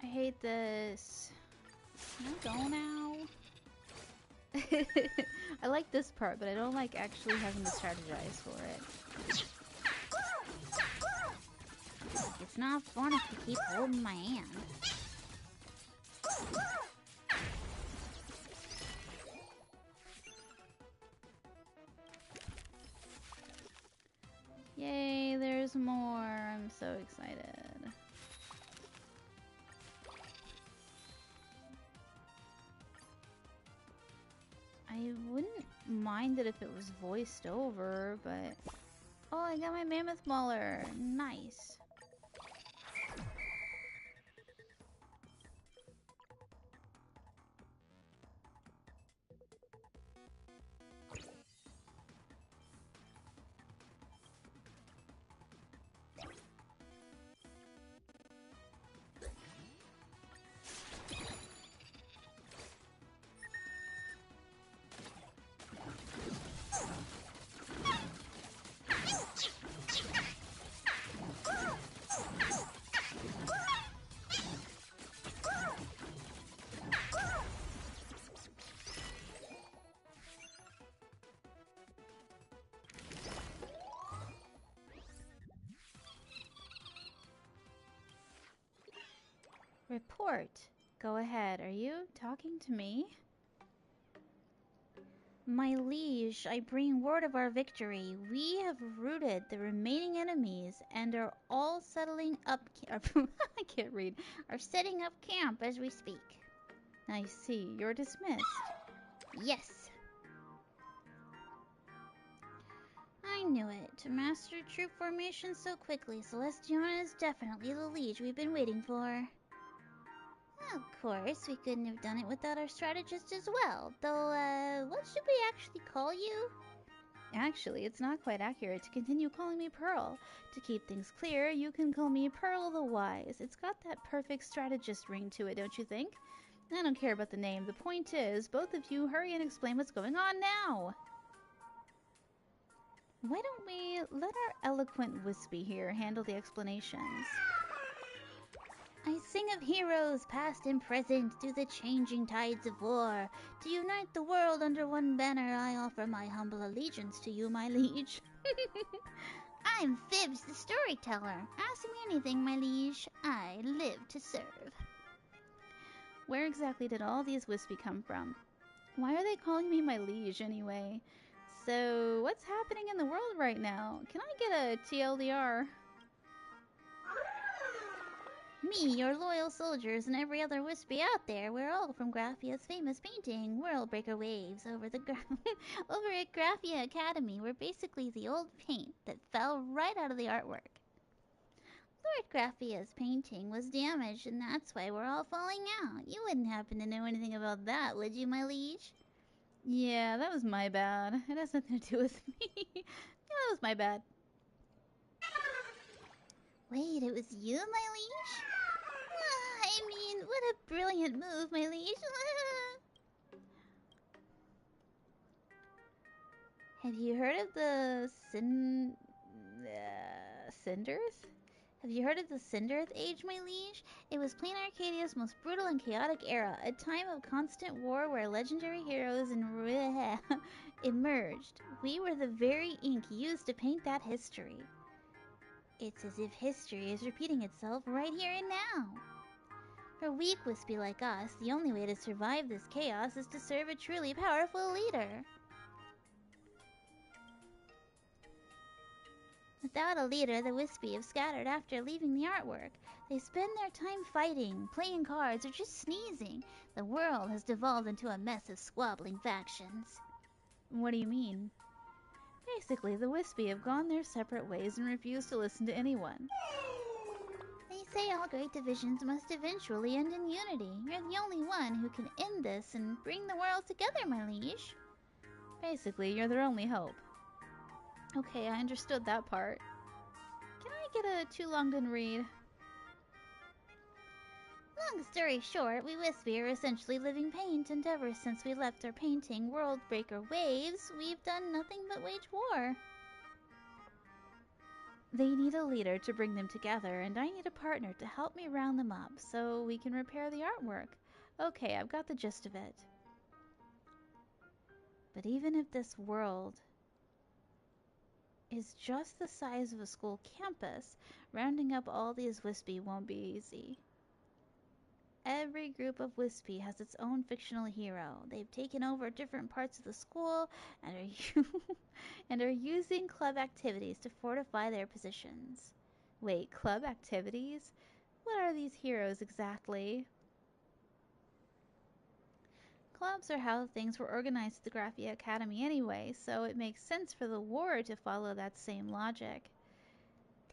I hate this. Can I go now? I like this part, but I don't like actually having to strategize for it. It's not fun if you keep holding my hand. Yay, there's more. I'm so excited. I wouldn't mind it if it was voiced over, but... Oh, I got my mammoth mauler. Nice. Report. Go ahead. Are you talking to me? My liege, I bring word of our victory. We have routed the remaining enemies and are all settling up I can't read. Are setting up camp as we speak. I see. You're dismissed. Yes. I knew it. To master troop formation so quickly, Celestiana is definitely the liege we've been waiting for. Of course, we couldn't have done it without our strategist as well. Though, what should we actually call you? Actually, it's not quite accurate to continue calling me Pearl. To keep things clear, you can call me Pearl the Wise. It's got that perfect strategist ring to it, don't you think? I don't care about the name. The point is, both of you hurry and explain what's going on now. Why don't we let our eloquent Wispy here handle the explanations? I sing of heroes, past and present, through the changing tides of war. To unite the world under one banner, I offer my humble allegiance to you, my liege. I'm Fibs, the storyteller. Ask me anything, my liege. I live to serve. Where exactly did all these Wispy come from? Why are they calling me my liege, anyway? So, what's happening in the world right now? Can I get a TLDR? Me, your loyal soldiers, and every other wispy out there, we're all from Graphia's famous painting, Worldbreaker Waves, over over at Graphia Academy. We're basically the old paint that fell right out of the artwork. Lord Graphia's painting was damaged, and that's why we're all falling out. You wouldn't happen to know anything about that, would you, my liege? Yeah, that was my bad. It has nothing to do with me. Yeah, that was my bad. Wait, it was you, my liege? I mean, what a brilliant move, my liege. Have you heard of the Cinderth? Have you heard of the Cinderth Age, my liege? It was Plain Arcadia's most brutal and chaotic era, a time of constant war where legendary heroes emerged. We were the very ink used to paint that history. It's as if history is repeating itself right here and now. For weak wispy like us, the only way to survive this chaos is to serve a truly powerful leader. Without a leader, the wispy have scattered after leaving the artwork. They spend their time fighting, playing cards, or just sneezing. The world has devolved into a mess of squabbling factions. What do you mean? Basically, the wispy have gone their separate ways and refuse to listen to anyone. They say all great divisions must eventually end in unity. You're the only one who can end this and bring the world together, my liege. Basically, you're their only hope. Okay, I understood that part. Can I get a too long didn't read? Long story short, we wispy are essentially living paint, and ever since we left our painting Worldbreaker Waves, we've done nothing but wage war. They need a leader to bring them together, and I need a partner to help me round them up so we can repair the artwork. Okay, I've got the gist of it. But even if this world is just the size of a school campus, rounding up all these wispy won't be easy. Every group of wispy has its own fictional hero. They've taken over different parts of the school and are using club activities to fortify their positions. Wait, club activities? What are these heroes exactly? Clubs are how things were organized at the Graphia Academy anyway, so it makes sense for the war to follow that same logic.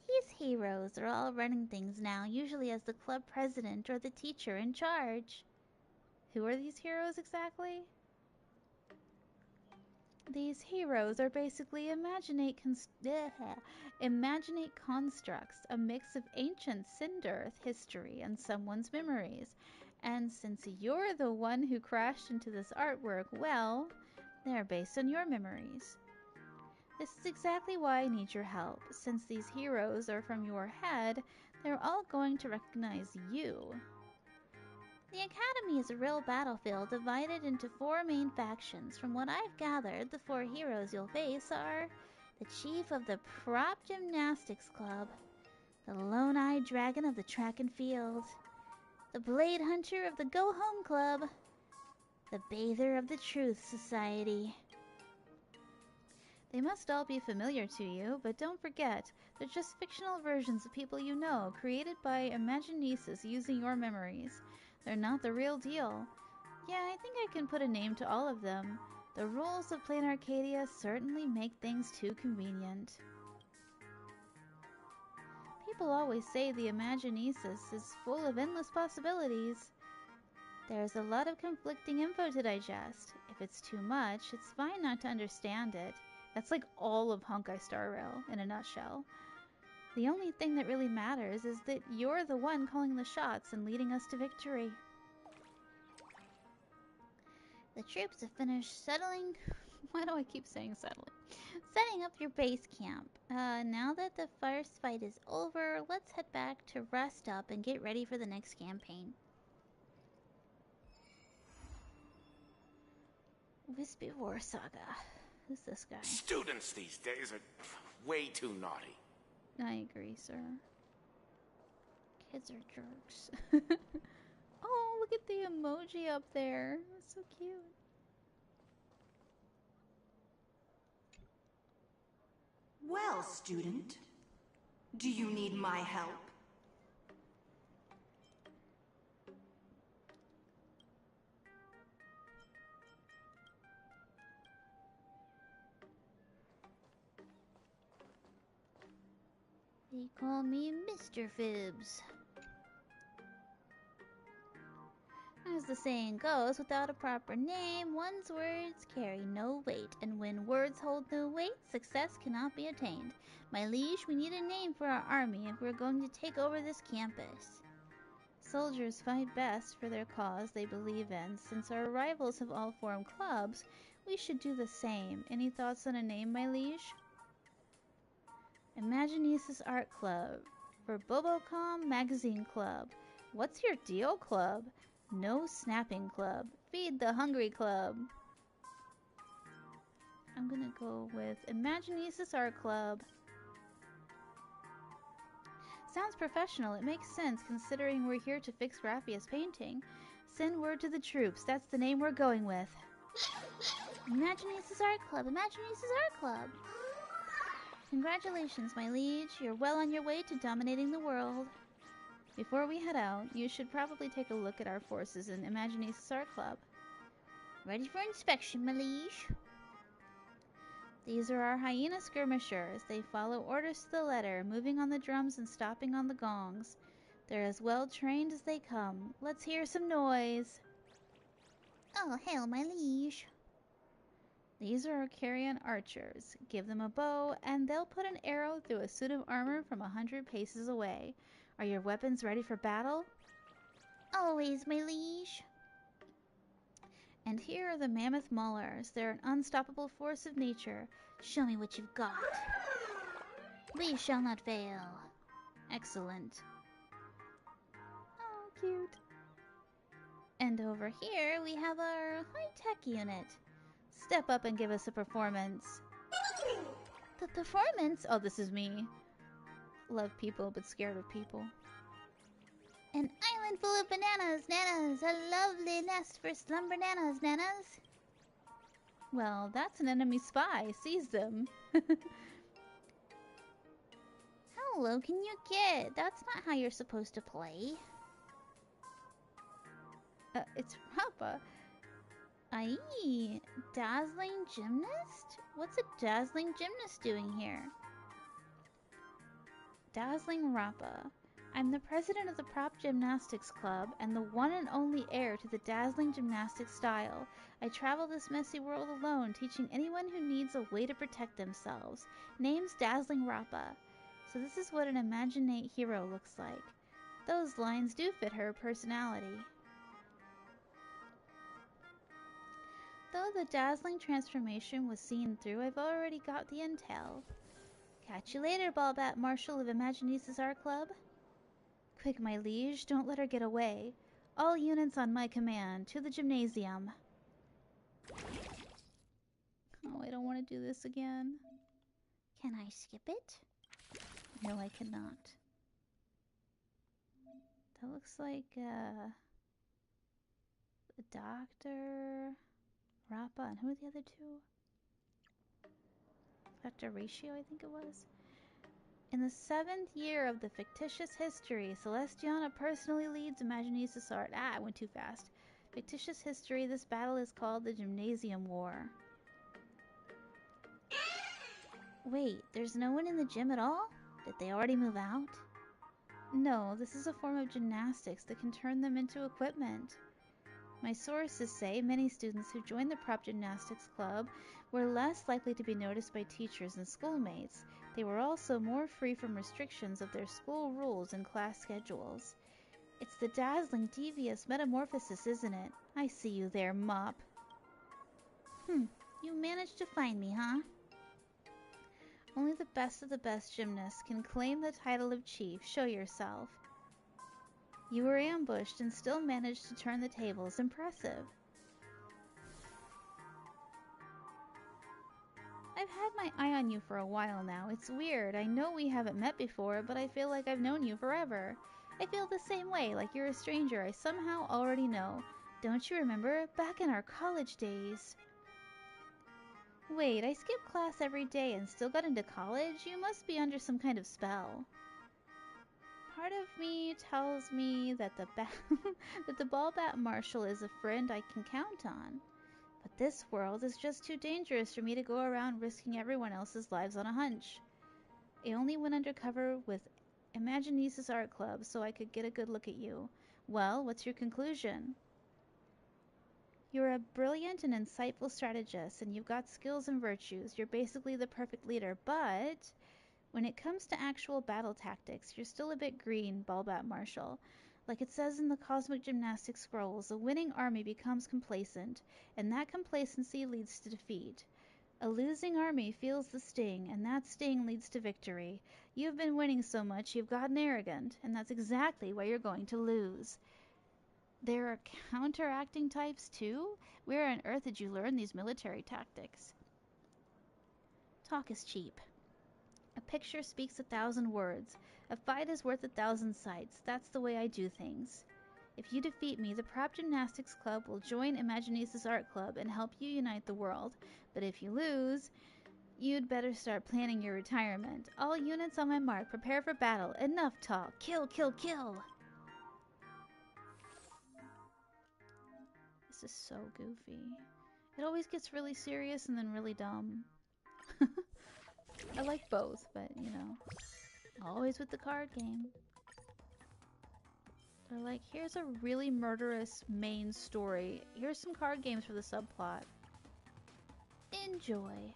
These heroes are all running things now, usually as the club president or the teacher in charge. Who are these heroes exactly? These heroes are basically imaginate constructs, a mix of ancient Cinderth history and someone's memories. And since you're the one who crashed into this artwork, well, they're based on your memories. This is exactly why I need your help. Since these heroes are from your head, they're all going to recognize you. The Academy is a real battlefield divided into 4 main factions. From what I've gathered, the 4 heroes you'll face are the chief of the Prop Gymnastics Club, the Lone-Eyed Dragon of the Track and Field, the Blade Hunter of the Go Home Club, the Bather of the Truth Society. They must all be familiar to you, but don't forget, they're just fictional versions of people you know, created by Imaginesis using your memories. They're not the real deal. Yeah, I think I can put a name to all of them. The rules of Plain Arcadia certainly make things too convenient. People always say the Imaginesis is full of endless possibilities. There's a lot of conflicting info to digest. If it's too much, it's fine not to understand it. That's like all of Honkai Star Rail in a nutshell. The only thing that really matters is that you're the one calling the shots and leading us to victory. The troops have finished settling... Why do I keep saying settling? Setting up your base camp. Now that the first fight is over, let's head back to rest up and get ready for the next campaign. Wispy War Saga. Who's this guy? Students these days are way too naughty. I agree, sir. Kids are jerks. Oh, look at the emoji up there. That's so cute. Well, student, do you need my help? They call me Mr. Phibbs. As the saying goes, without a proper name, one's words carry no weight, and when words hold no weight, success cannot be attained. My liege, we need a name for our army if we're going to take over this campus. Soldiers fight best for their cause they believe in. Since our rivals have all formed clubs, we should do the same. Any thoughts on a name, my liege? Imaginesis Art Club. For Bobocom Magazine Club. What's your deal, club? No Snapping Club. Feed the Hungry Club. I'm gonna go with Imaginesis Art Club. Sounds professional. It makes sense considering we're here to fix Raphia's painting. Send word to the troops. That's the name we're going with. Imaginesis Art Club. Imaginesis Art Club. Congratulations, my liege. You're well on your way to dominating the world. Before we head out, you should probably take a look at our forces in Imaginesis Art Club. Ready for inspection, my liege. These are our hyena skirmishers. They follow orders to the letter, moving on the drums and stopping on the gongs. They're as well trained as they come. Let's hear some noise. Oh, hail, my liege. These are our carrion archers. Give them a bow, and they'll put an arrow through a suit of armor from 100 paces away. Are your weapons ready for battle? Always, my liege. And here are the mammoth maulers. They're an unstoppable force of nature. Show me what you've got. We shall not fail. Excellent. Oh, cute. And over here we have our high-tech unit. Step up and give us a performance. The performance? Oh, this is me. Love people, but scared of people. An island full of bananas, nanas. A lovely nest for slumber nanas, nanas. Well, that's an enemy spy. Seize them. How low can you get? That's not how you're supposed to play. It's Rappa. Aye, dazzling gymnast? What's a dazzling gymnast doing here? Dazzling Rappa. I'm the president of the Prop Gymnastics Club and the one and only heir to the dazzling gymnastics style. I travel this messy world alone, teaching anyone who needs a way to protect themselves. Name's Dazzling Rappa. So this is what an Imaginate hero looks like. Those lines do fit her personality. Though the dazzling transformation was seen through, I've already got the intel. Catch you later, Ballbat Marshal of Imaginesis Art Club. Quick, my liege, don't let her get away. All units on my command, to the gymnasium. Oh, I don't want to do this again. Can I skip it? No, I cannot. That looks like, a doctor, Rappa, and who are the other two? Dr. Ratio, I think it was. In the 7th year of the fictitious history, Celestiana personally leads Imaginesis Art. Ah, I went too fast. Fictitious history, this battle is called the Gymnasium War. Wait, there's no one in the gym at all? Did they already move out? No, this is a form of gymnastics that can turn them into equipment. My sources say many students who joined the Prop Gymnastics Club were less likely to be noticed by teachers and schoolmates. They were also more free from restrictions of their school rules and class schedules. It's the dazzling, devious metamorphosis, isn't it? I see you there, Mop. You managed to find me, huh? Only the best of the best gymnasts can claim the title of chief. Show yourself. You were ambushed and still managed to turn the tables. Impressive. I've had my eye on you for a while now. It's weird. I know we haven't met before, but I feel like I've known you forever. I feel the same way, like you're a stranger I somehow already know. Don't you remember? Back in our college days. Wait, I skipped class every day and still got into college? You must be under some kind of spell. Part of me tells me that the Ballbat Marshal is a friend I can count on. But this world is just too dangerous for me to go around risking everyone else's lives on a hunch. I only went undercover with Imaginesis Art Club so I could get a good look at you. Well, what's your conclusion? You're a brilliant and insightful strategist, and you've got skills and virtues. You're basically the perfect leader, but when it comes to actual battle tactics, you're still a bit green, Balbat Marshal. Like it says in the Cosmic Gymnastics Scrolls, a winning army becomes complacent, and that complacency leads to defeat. A losing army feels the sting, and that sting leads to victory. You've been winning so much you've gotten arrogant, and that's exactly why you're going to lose. There are counteracting types too? Where on earth did you learn these military tactics? Talk is cheap. A picture speaks 1,000 words. A fight is worth 1,000 sights. That's the way I do things. If you defeat me, the Prop Gymnastics Club will join Imaginesis Art Club and help you unite the world. But if you lose, you'd better start planning your retirement. All units on my mark, prepare for battle. Enough talk. Kill, kill, kill! This is so goofy. It always gets really serious and then really dumb. I like both, but you know, always with the card game. They're like, here's a really murderous main story. Here's some card games for the subplot. Enjoy.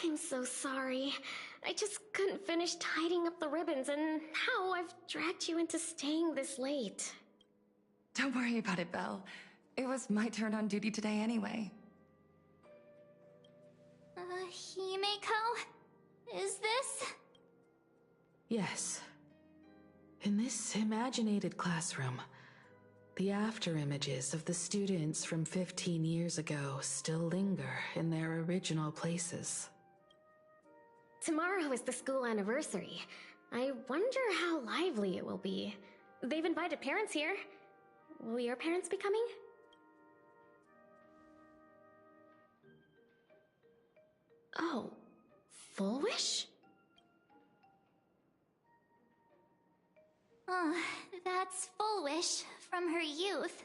I'm so sorry. I just couldn't finish tidying up the ribbons, and now I've dragged you into staying this late. Don't worry about it, Belle. It was my turn on duty today anyway. Himeko? Is this? Yes. In this imaginated classroom, the after images of the students from 15 years ago still linger in their original places. Tomorrow is the school anniversary. I wonder how lively it will be. They've invited parents here. Will your parents be coming? Oh, Full Wish? That's Full Wish from her youth.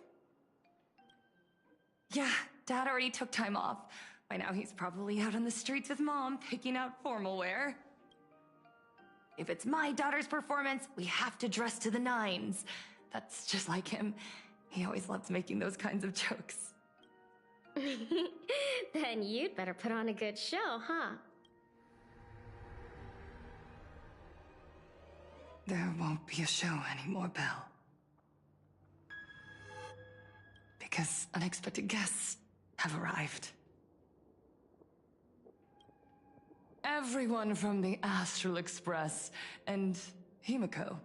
Yeah, Dad already took time off. By now he's probably out on the streets with Mom, picking out formal wear. If it's my daughter's performance, we have to dress to the nines. That's just like him. He always loves making those kinds of jokes. Then you'd better put on a good show, huh? There won't be a show anymore, Belle. Because unexpected guests have arrived. Everyone from the Astral Express and Himeko.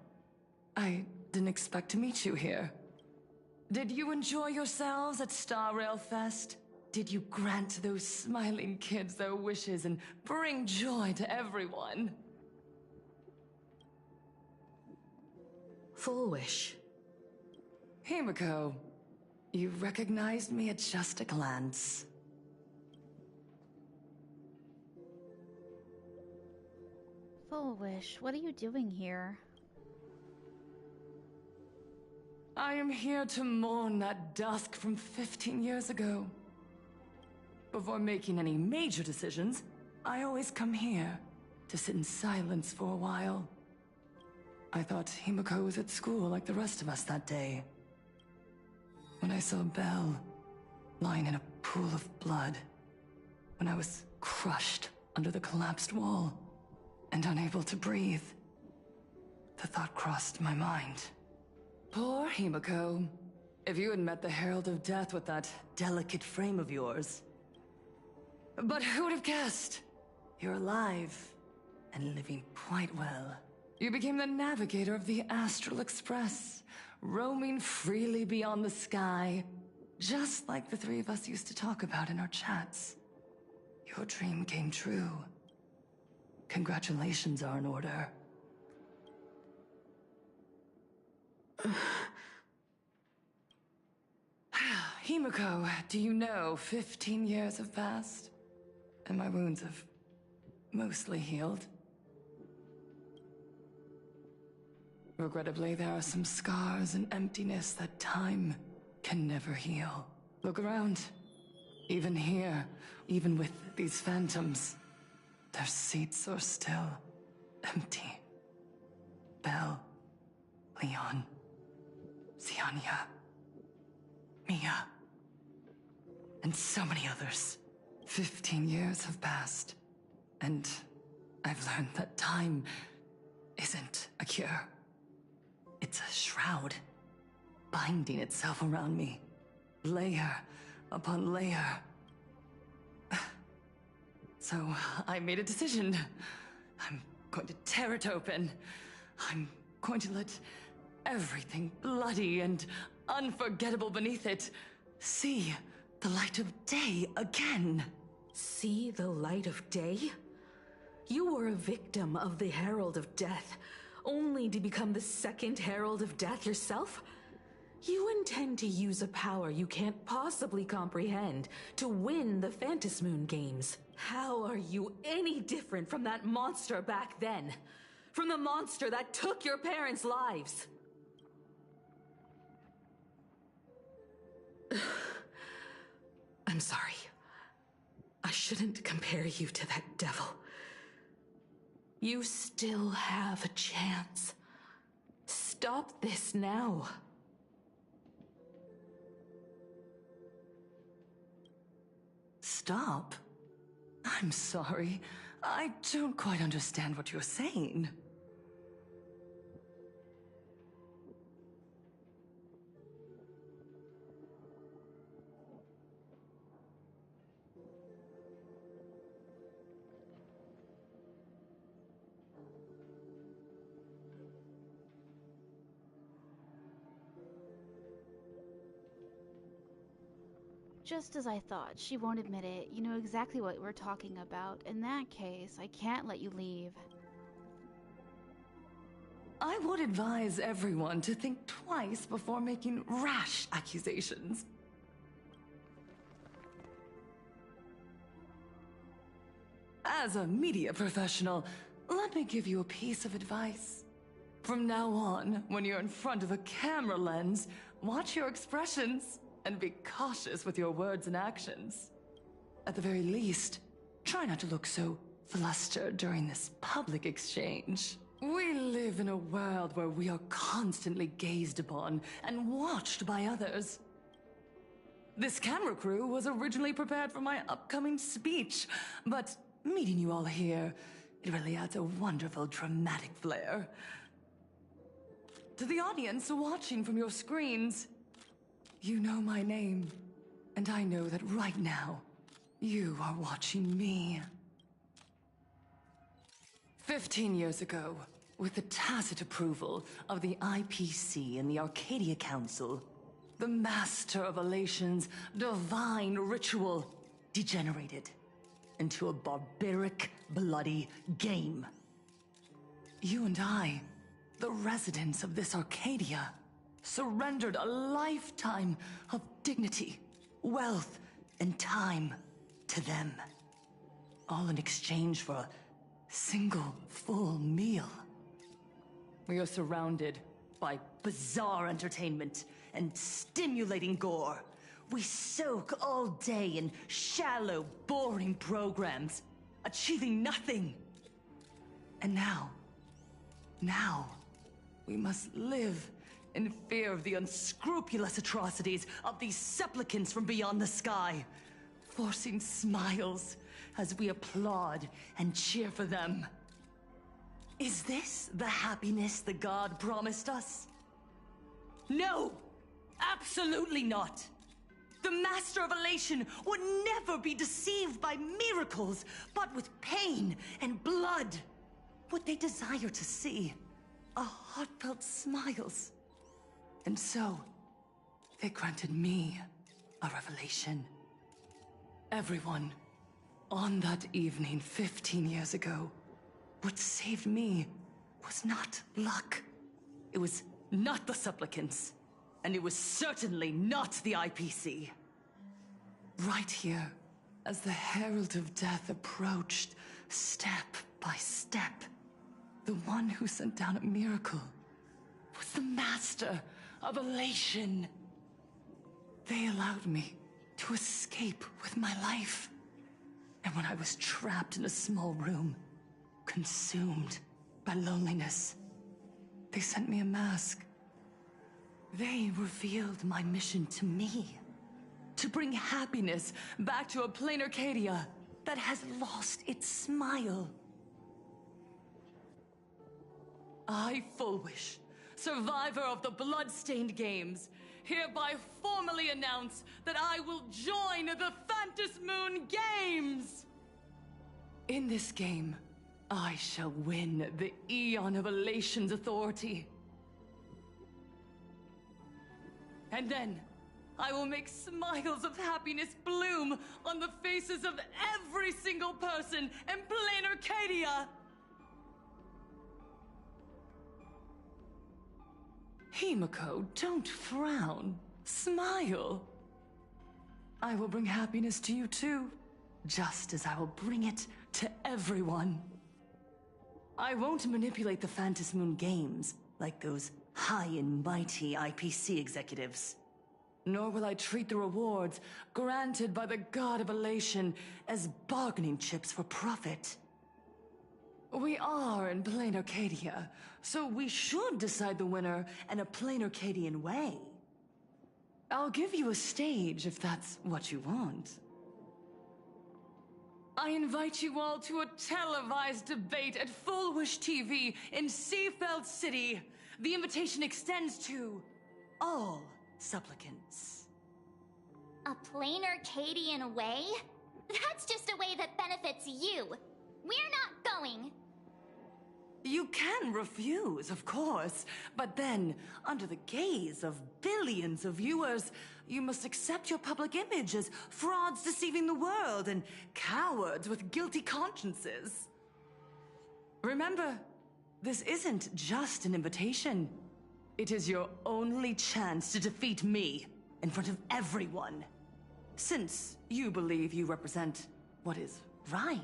I didn't expect to meet you here. Did you enjoy yourselves at Star Rail Fest? Did you grant those smiling kids their wishes and bring joy to everyone? Full Wish. Himeko, you recognized me at just a glance. Full Wish, what are you doing here? I am here to mourn that dusk from 15 years ago. Before making any major decisions, I always come here to sit in silence for a while. I thought Himeko was at school like the rest of us that day. When I saw Belle lying in a pool of blood, when I was crushed under the collapsed wall and unable to breathe, the thought crossed my mind. Poor Himeko. If you had met the Herald of Death with that delicate frame of yours. But who would have guessed? You're alive and living quite well. You became the navigator of the Astral Express, roaming freely beyond the sky, just like the three of us used to talk about in our chats. Your dream came true. Congratulations are in order. Himeko, do you know 15 years have passed? And my wounds have mostly healed. Regrettably, there are some scars and emptiness that time can never heal. Look around. Even here, even with these phantoms, their seats are still empty. Belle, Leon, Xianya, Mia, and so many others. 15 years have passed, and I've learned that time isn't a cure. It's a shroud, binding itself around me, layer upon layer. So I made a decision. I'm going to tear it open. I'm going to let everything bloody and unforgettable beneath it see the light of day again. See the light of day? You were a victim of the Herald of Death, only to become the second Herald of Death yourself? You intend to use a power you can't possibly comprehend to win the Phantasmoon Games. How are you any different from that monster back then? From the monster that took your parents' lives? I'm sorry. I shouldn't compare you to that devil. You still have a chance. Stop this now. Stop? I'm sorry. I don't quite understand what you're saying. Just as I thought, she won't admit it. You know exactly what we're talking about. In that case, I can't let you leave. I would advise everyone to think twice before making rash accusations. As a media professional, let me give you a piece of advice. From now on, when you're in front of a camera lens, watch your expressions and be cautious with your words and actions. At the very least, try not to look so flustered during this public exchange. We live in a world where we are constantly gazed upon and watched by others. This camera crew was originally prepared for my upcoming speech, but meeting you all here, it really adds a wonderful dramatic flair. To the audience watching from your screens, you know my name, and I know that right now, you are watching me. 15 years ago, with the tacit approval of the IPC and the Arcadia Council, the Master of Elation's divine ritual degenerated into a barbaric, bloody game. You and I, the residents of this Arcadia, surrendered a lifetime of dignity, wealth, and time to them. All in exchange for a single full meal. We are surrounded by bizarre entertainment and stimulating gore. We soak all day in shallow, boring programs, achieving nothing. And now, we must live in fear of the unscrupulous atrocities of these supplicants from beyond the sky, forcing smiles as we applaud and cheer for them. Is this the happiness the god promised us? No! Absolutely not! The Master of Elation would never be deceived by miracles, but with pain and blood. What they desire to see are heartfelt smiles. And so, they granted me a revelation. Everyone, on that evening 15 years ago, what saved me was not luck. It was not the supplicants, and it was certainly not the IPC. Right here, as the Herald of Death approached, step by step, the one who sent down a miracle was the Master of Elation. They allowed me to escape with my life. And when I was trapped in a small room, consumed by loneliness, they sent me a mask. They revealed my mission to me. To bring happiness back to a plain Arcadia that has lost its smile. I, Fullwish, survivor of the Bloodstained Games, hereby formally announce that I will join the Phantas Moon Games! In this game, I shall win the Eon of Elation's authority. And then, I will make smiles of happiness bloom on the faces of every single person in plain Arcadia! Himiko, don't frown. Smile. I will bring happiness to you too, just as I will bring it to everyone. I won't manipulate the Phantas Moon Games like those high and mighty IPC executives. Nor will I treat the rewards granted by the god of elation as bargaining chips for profit. We are in plain Arcadia, so we should decide the winner in a plain Arcadian way. I'll give you a stage if that's what you want. I invite you all to a televised debate at Full Wish TV in Seafeld City. The invitation extends to all supplicants. A plain Arcadian way? That's just a way that benefits you. We're not going. You can refuse, of course, but then, under the gaze of billions of viewers, you must accept your public image as frauds deceiving the world and cowards with guilty consciences. Remember, this isn't just an invitation. It is your only chance to defeat me in front of everyone, since you believe you represent what is right.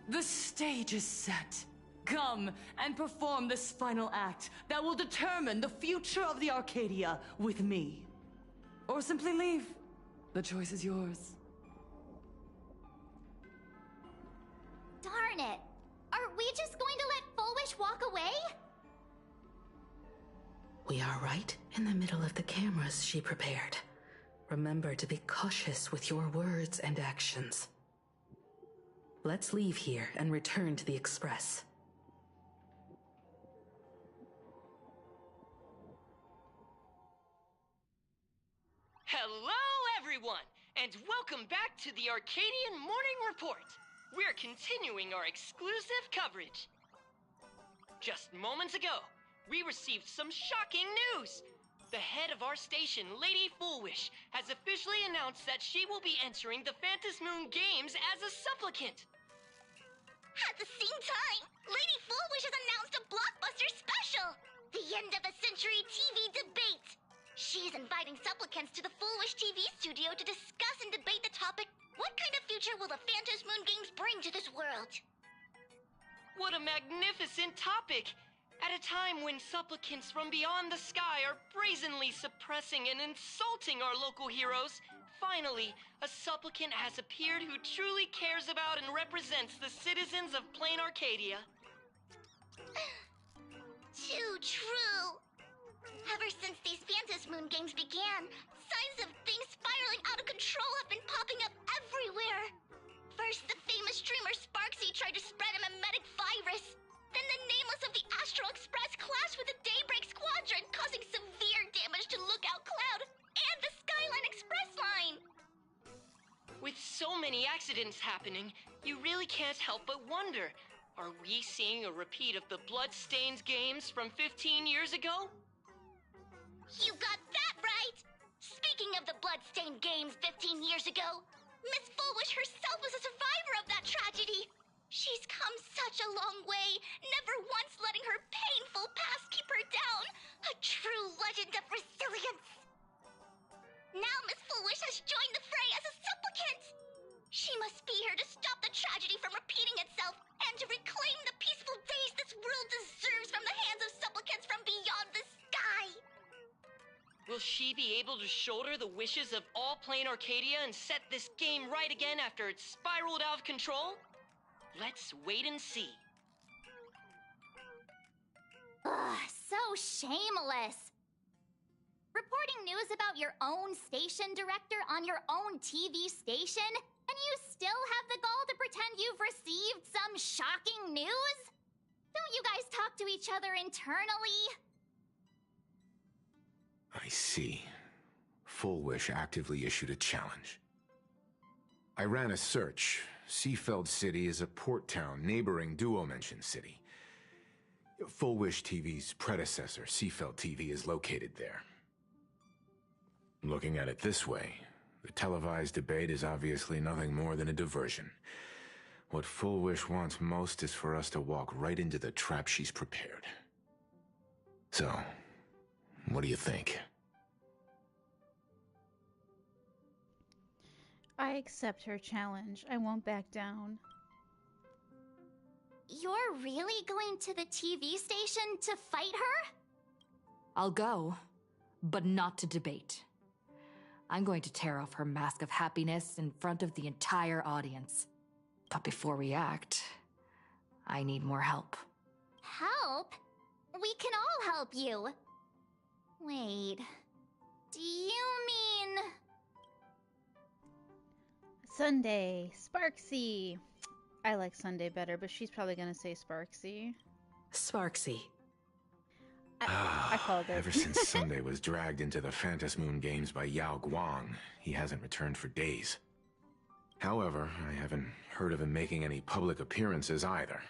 The stage is set. Come and perform this final act that will determine the future of the Arcadia with me. Or simply leave. The choice is yours. Darn it! Are we just going to let Full Wish walk away? We are right in the middle of the cameras she prepared. Remember to be cautious with your words and actions. Let's leave here and return to the Express. Hello, everyone, and welcome back to the Arcadian Morning Report. We're continuing our exclusive coverage. Just moments ago, we received some shocking news. The head of our station, Lady Fullwish, has officially announced that she will be entering the Phantom Moon Games as a supplicant. At the same time, Lady Fullwish has announced a blockbuster special! The end of a century TV debate! She is inviting supplicants to the Fullwish TV studio to discuss and debate the topic, what kind of future will the Phantom Moon Games bring to this world? What a magnificent topic! At a time when supplicants from beyond the sky are brazenly suppressing and insulting our local heroes, finally, a supplicant has appeared who truly cares about and represents the citizens of plain Arcadia. Too true! Ever since these Phantom Moon Games began, signs of things spiraling out of control have been popping up everywhere. First, the famous streamer Sparksy tried to spread a mimetic virus. Then the nameless of the Astral Express clashed with the Daybreak Squadron, causing severe damage to Lookout Cloud and the Skyline Express line. With so many accidents happening, you really can't help but wonder, are we seeing a repeat of the Bloodstained games from 15 years ago? You got that right! Speaking of the Bloodstained games 15 years ago, Miss Fullwish herself was a survivor of that tragedy. She's come such a long way, never once letting her painful past keep her down. A true legend of resilience. Now Miss Fullwish has joined the fray as a supplicant. She must be here to stop the tragedy from repeating itself and to reclaim the peaceful days this world deserves from the hands of supplicants from beyond the sky. Will she be able to shoulder the wishes of all plain Arcadia and set this game right again after it's spiraled out of control? Let's wait and see. Ugh, so shameless. Reporting news about your own station director on your own TV station, and you still have the gall to pretend you've received some shocking news? Don't you guys talk to each other internally? I see. Fullwish actively issued a challenge. I ran a search. Seafeld City is a port town neighboring Duo-Mention City. Fullwish TV's predecessor, Seafeld TV, is located there. Looking at it this way, the televised debate is obviously nothing more than a diversion. What Fullwish wants most is for us to walk right into the trap she's prepared. So, what do you think? I accept her challenge. I won't back down. You're really going to the TV station to fight her? I'll go, but not to debate. I'm going to tear off her mask of happiness in front of the entire audience. But before we act, I need more help. Help? We can all help you. Wait, do you mean... Sunday, Sparksy. I like Sunday better, but she's probably gonna say Sparksy. Sparksy. I called it. Ever since Sunday was dragged into the Phantom Moon Games by Yao Guang, he hasn't returned for days. However, I haven't heard of him making any public appearances either.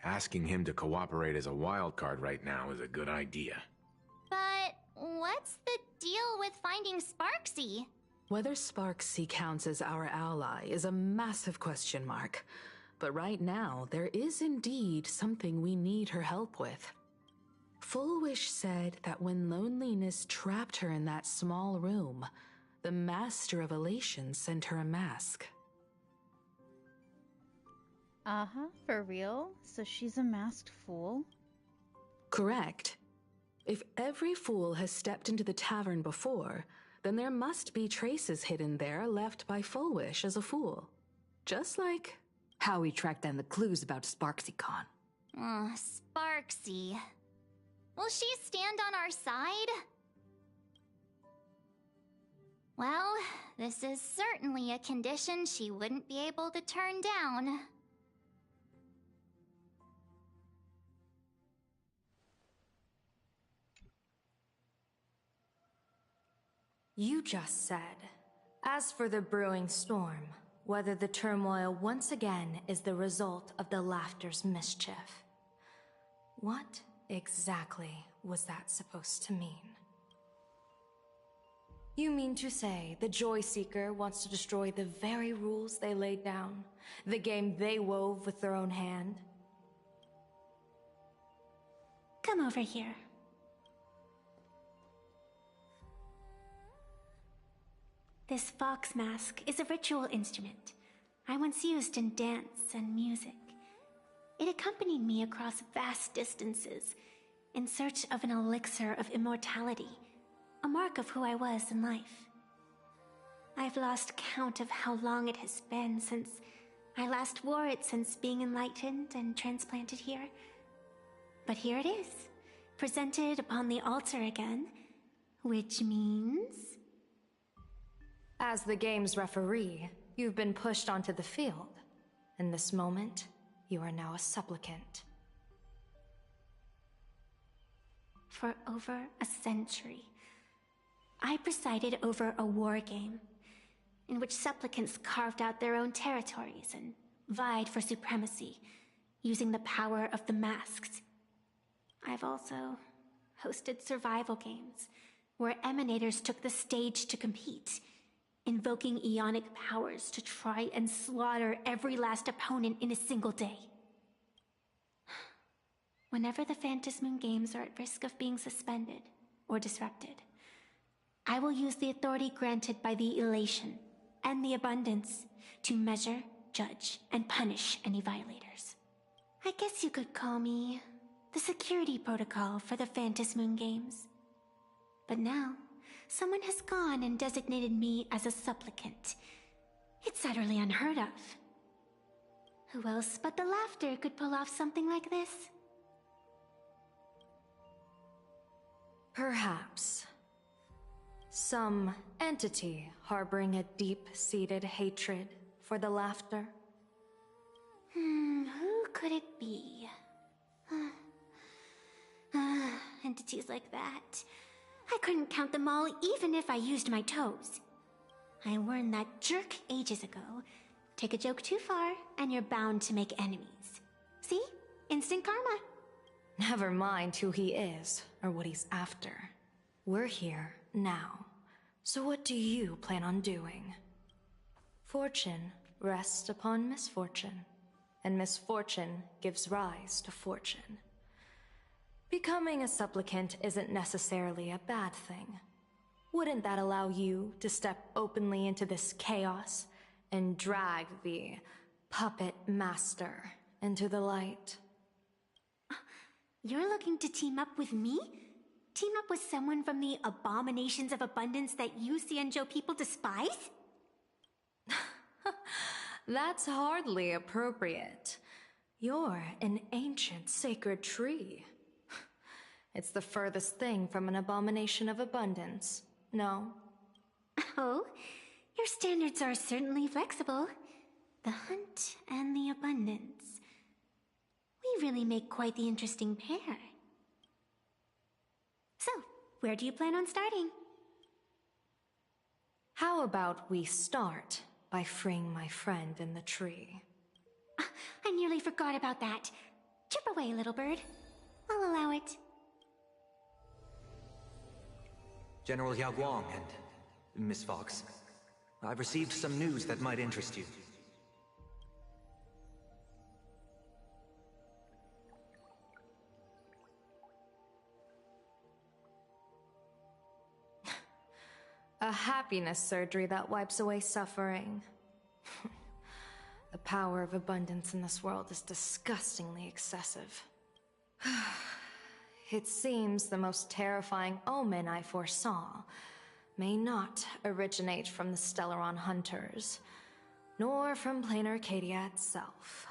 Asking him to cooperate as a wildcard right now is a good idea. But what's the deal with finding Sparksy? Whether Sparksy counts as our ally is a massive question mark. But right now, there is indeed something we need her help with. Fullwish said that when loneliness trapped her in that small room, the Master of Elation sent her a mask. Uh-huh, for real? So she's a masked fool? Correct. If every fool has stepped into the tavern before, then there must be traces hidden there left by Fullwish as a fool. Just like how we tracked down the clues about SparksyCon. Sparksy. Will she stand on our side? Well, this is certainly a condition she wouldn't be able to turn down. You just said, as for the brewing storm, whether the turmoil once again is the result of the laughter's mischief. What exactly was that supposed to mean? You mean to say the Joy Seeker wants to destroy the very rules they laid down, the game they wove with their own hand? Come over here. This fox mask is a ritual instrument I once used in dance and music. It accompanied me across vast distances in search of an elixir of immortality, a mark of who I was in life. I've lost count of how long it has been since I last wore it since being enlightened and transplanted here. But here it is, presented upon the altar again, which means... As the game's referee, you've been pushed onto the field. In this moment, you are now a supplicant. For over a century, I presided over a war game in which supplicants carved out their own territories and vied for supremacy, using the power of the masks. I've also hosted survival games where emanators took the stage to compete, invoking eonic powers to try and slaughter every last opponent in a single day. Whenever the Phantasmoon Games are at risk of being suspended or disrupted, I will use the authority granted by the Elation and the Abundance to measure, judge, and punish any violators. I guess you could call me the security protocol for the Phantasmoon Games. But now, someone has gone and designated me as a supplicant. It's utterly unheard of. Who else but the Laughter could pull off something like this? Perhaps. Some entity harboring a deep-seated hatred for the Laughter? Who could it be? Entities like that. I couldn't count them all even if I used my toes. I learned that jerk ages ago. Take a joke too far, and you're bound to make enemies. See? Instant karma. Never mind who he is, or what he's after. We're here, now. So what do you plan on doing? Fortune rests upon misfortune, and misfortune gives rise to fortune. Becoming a supplicant isn't necessarily a bad thing. Wouldn't that allow you to step openly into this chaos and drag the puppet master into the light? You're looking to team up with me? Team up with someone from the abominations of abundance that you Xianzhou people despise? That's hardly appropriate. You're an ancient sacred tree. It's the furthest thing from an abomination of abundance, no? Oh, your standards are certainly flexible. The hunt and the abundance. We really make quite the interesting pair. So, where do you plan on starting? How about we start by freeing my friend in the tree? I nearly forgot about that. Chip away, little bird. I'll allow it. General Yao Guang and Miss Fox, I've received some news that might interest you. A happiness surgery that wipes away suffering. The power of abundance in this world is disgustingly excessive. It seems the most terrifying omen I foresaw may not originate from the Stellaron hunters, nor from plain Arcadia itself.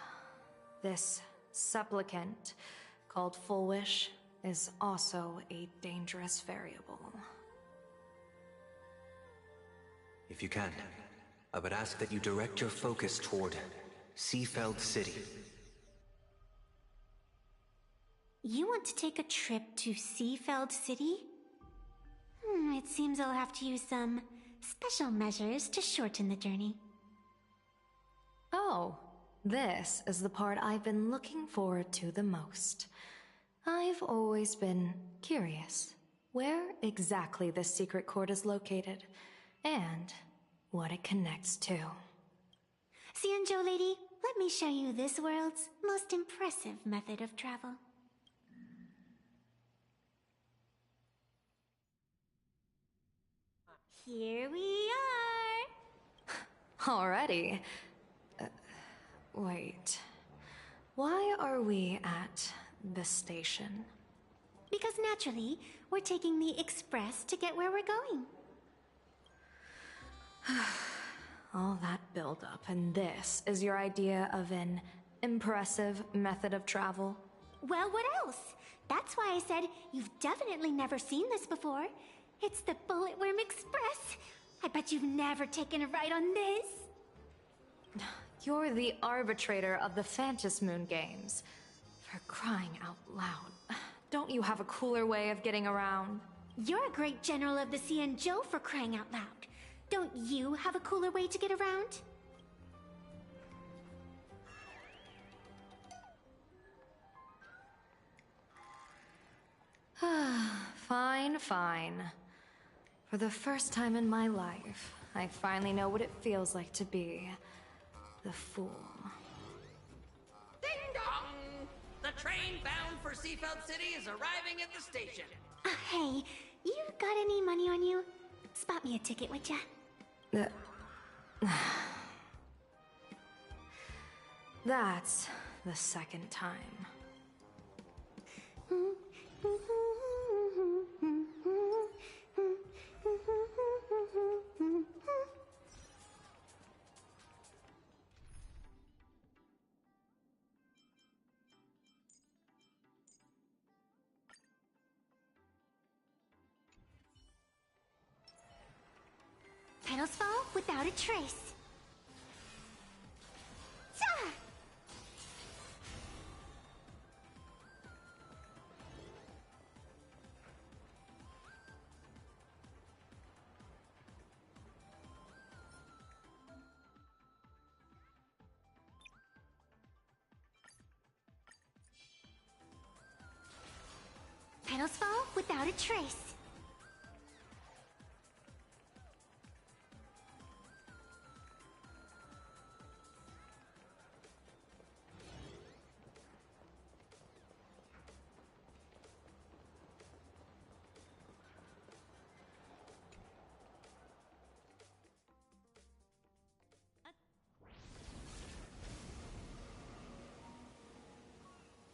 This supplicant, called Full Wish, is also a dangerous variable. If you can, I would ask that you direct your focus toward Seafeld City. You want to take a trip to Seafeld City? It seems I'll have to use some special measures to shorten the journey. Oh, this is the part I've been looking forward to the most. I've always been curious where exactly this secret court is located, and what it connects to. Xianzhou lady, let me show you this world's most impressive method of travel. Here we are! Already? Wait. Why are we at the station? Because naturally, we're taking the express to get where we're going. All that build-up, and this is your idea of an impressive method of travel? Well, what else? That's why I said you've definitely never seen this before. It's the Bulletworm Express. I bet you've never taken a ride on this. You're the arbitrator of the Phantom Moon Games. For crying out loud. Don't you have a cooler way of getting around? You're a great general of the Xianzhou, for crying out loud. Don't you have a cooler way to get around? Fine, fine. For the first time in my life, I finally know what it feels like to be the fool. Ding dong! The train bound for Seafeld City is arriving at the station. Hey, you got any money on you? Spot me a ticket, would ya? That's the second time. Petals fall without a trace. Tsa! Petals fall without a trace.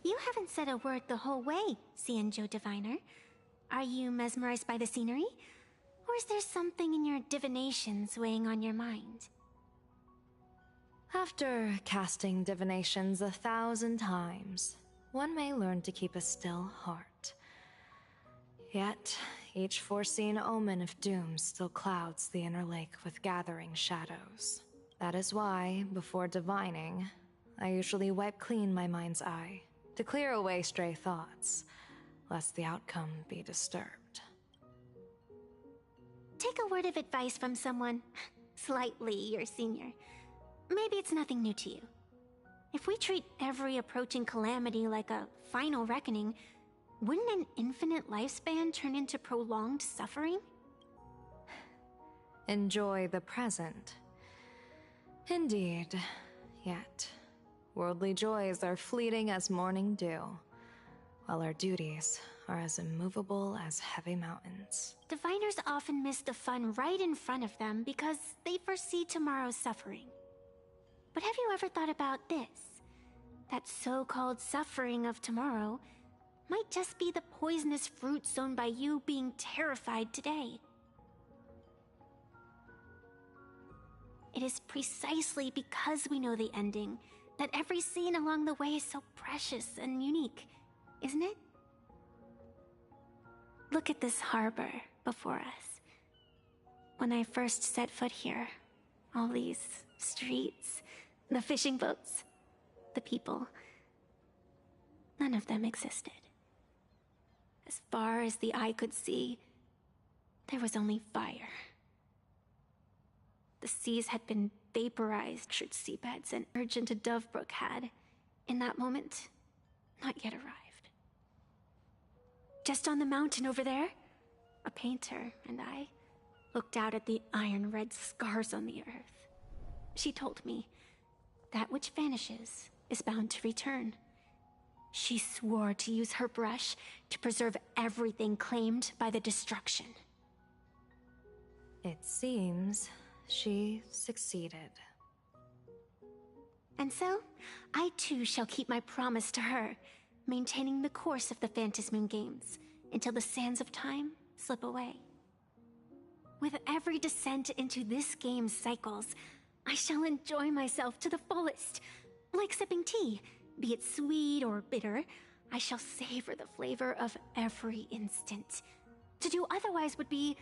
You haven't said a word the whole way, Xianzhou Diviner. Are you mesmerized by the scenery? Or is there something in your divinations weighing on your mind? After casting divinations 1,000 times, one may learn to keep a still heart. Yet, each foreseen omen of doom still clouds the inner lake with gathering shadows. That is why, before divining, I usually wipe clean my mind's eye to clear away stray thoughts, lest the outcome be disturbed. Take a word of advice from someone slightly your senior. Maybe it's nothing new to you. If we treat every approaching calamity like a final reckoning, wouldn't an infinite lifespan turn into prolonged suffering? Enjoy the present. Indeed, yet worldly joys are fleeting as morning dew, while our duties are as immovable as heavy mountains. Diviners often miss the fun right in front of them because they foresee tomorrow's suffering. But have you ever thought about this? That so-called suffering of tomorrow might just be the poisonous fruit sown by you being terrified today. It is precisely because we know the ending that every scene along the way is so precious and unique, isn't it? Look at this harbor before us. When I first set foot here, all these streets, the fishing boats, the people, none of them existed. As far as the eye could see, there was only fire. The seas had been vaporized, should seabeds, and urge into Dovebrook had, in that moment, not yet arrived. Just on the mountain over there, a painter and I looked out at the iron-red scars on the earth. She told me, that which vanishes is bound to return. She swore to use her brush to preserve everything claimed by the destruction. It seems she succeeded. And so, I too shall keep my promise to her, maintaining the course of the Phantasmoon Games until the sands of time slip away. With every descent into this game's cycles, I shall enjoy myself to the fullest. Like sipping tea, be it sweet or bitter, I shall savor the flavor of every instant. To do otherwise would be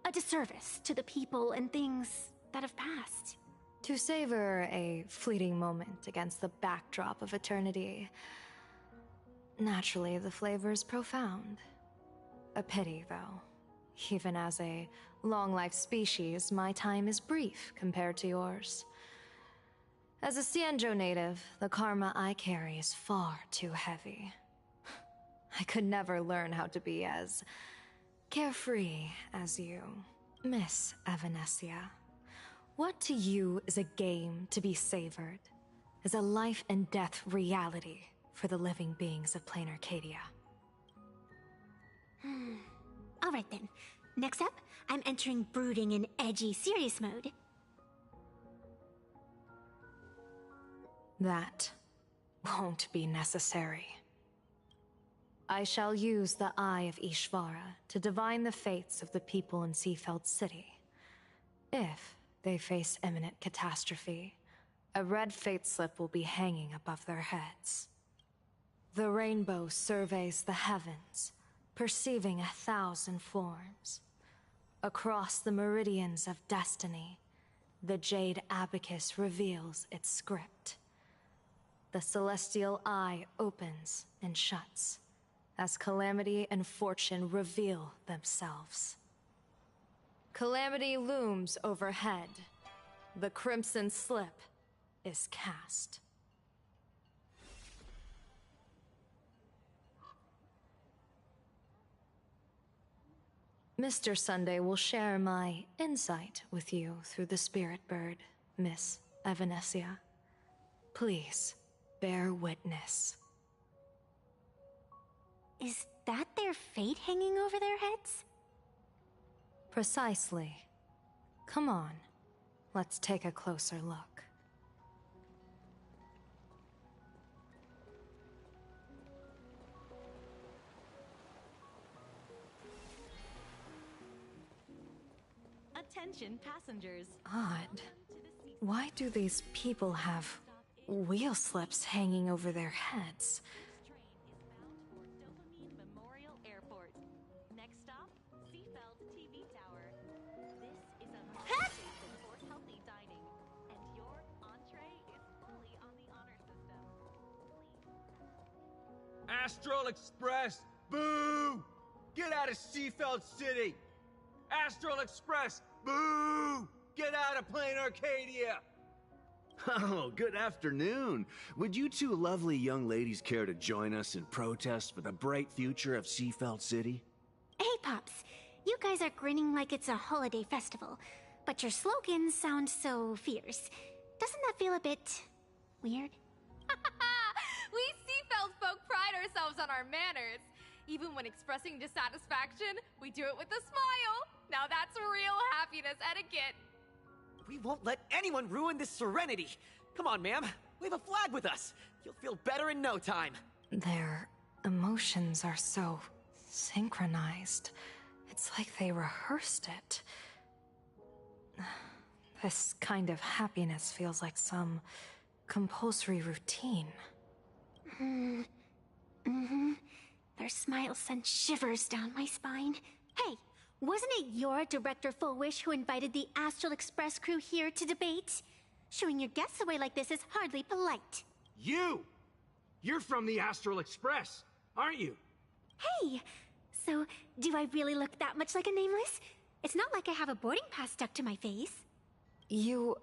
a disservice to the people and things that have passed. To savor a fleeting moment against the backdrop of eternity. Naturally, the flavor is profound. A pity, though. Even as a long-life species, my time is brief compared to yours. As a Xianzhou native, the karma I carry is far too heavy. I could never learn how to be as carefree as you, Miss Evanescia. What to you is a game to be savored, is a life and death reality for the living beings of plain Arcadia. Alright then. Next up, I'm entering brooding and edgy serious mode. That won't be necessary. I shall use the Eye of Ishvara to divine the fates of the people in Seafeld City. If they face imminent catastrophe, a red fate slip will be hanging above their heads. The rainbow surveys the heavens, perceiving 1,000 forms. Across the meridians of destiny, the jade abacus reveals its script. The celestial eye opens and shuts as calamity and fortune reveal themselves. Calamity looms overhead. The crimson slip is cast. Mr. Sunday will share my insight with you through the spirit bird, Miss Evanescia. Please, bear witness. Is that their fate hanging over their heads? Precisely. Come on, let's take a closer look. Attention passengers. Odd. Why do these people have wheel slips hanging over their heads? Memorial Airport. Next stop, Seafeld TV Tower. This is a station for healthy dining, and your entree is fully on the honor system. Astral Express! Boo! Get out of Seafeld City! Astral Express! Boo! Get out of Plain Arcadia! Oh, good afternoon. Would you two lovely young ladies care to join us in protest for the bright future of Seafeld City? Hey, Pops. You guys are grinning like it's a holiday festival, but your slogans sound so fierce. Doesn't that feel a bit weird? We Seafeld folk pride ourselves on our manners. Even when expressing dissatisfaction, we do it with a smile. Now that's real happiness etiquette. We won't let anyone ruin this serenity. Come on, ma'am. Wave a flag with us. You'll feel better in no time. Their emotions are so synchronized. It's like they rehearsed it. This kind of happiness feels like some compulsory routine. Their smile sent shivers down my spine. Hey, wasn't it your Director Fullwish who invited the Astral Express crew here to debate? Showing your guests away like this is hardly polite. You! You're from the Astral Express, aren't you? Hey, so do I really look that much like a nameless? It's not like I have a boarding pass stuck to my face. You...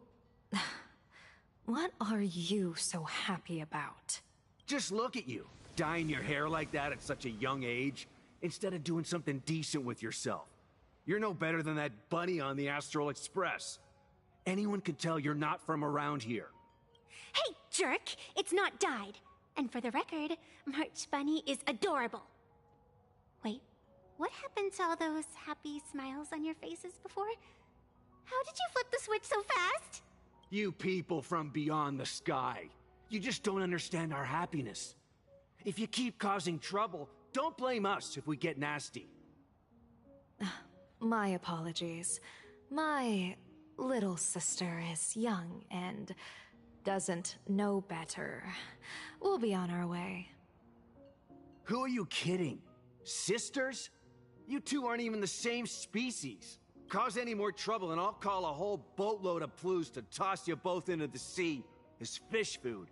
What are you so happy about? Just look at you, dyeing your hair like that at such a young age, instead of doing something decent with yourself. You're no better than that bunny on the Astral Express. Anyone could tell you're not from around here. Hey, jerk! It's not dyed. And for the record, March Bunny is adorable. Wait, what happened to all those happy smiles on your faces before? How did you flip the switch so fast? You people from beyond the sky. You just don't understand our happiness. If you keep causing trouble, don't blame us if we get nasty. My apologies. My little sister is young and doesn't know better. We'll be on our way. Who are you kidding? Sisters? You two aren't even the same species. Cause any more trouble and I'll call a whole boatload of Ploos to toss you both into the sea as fish food.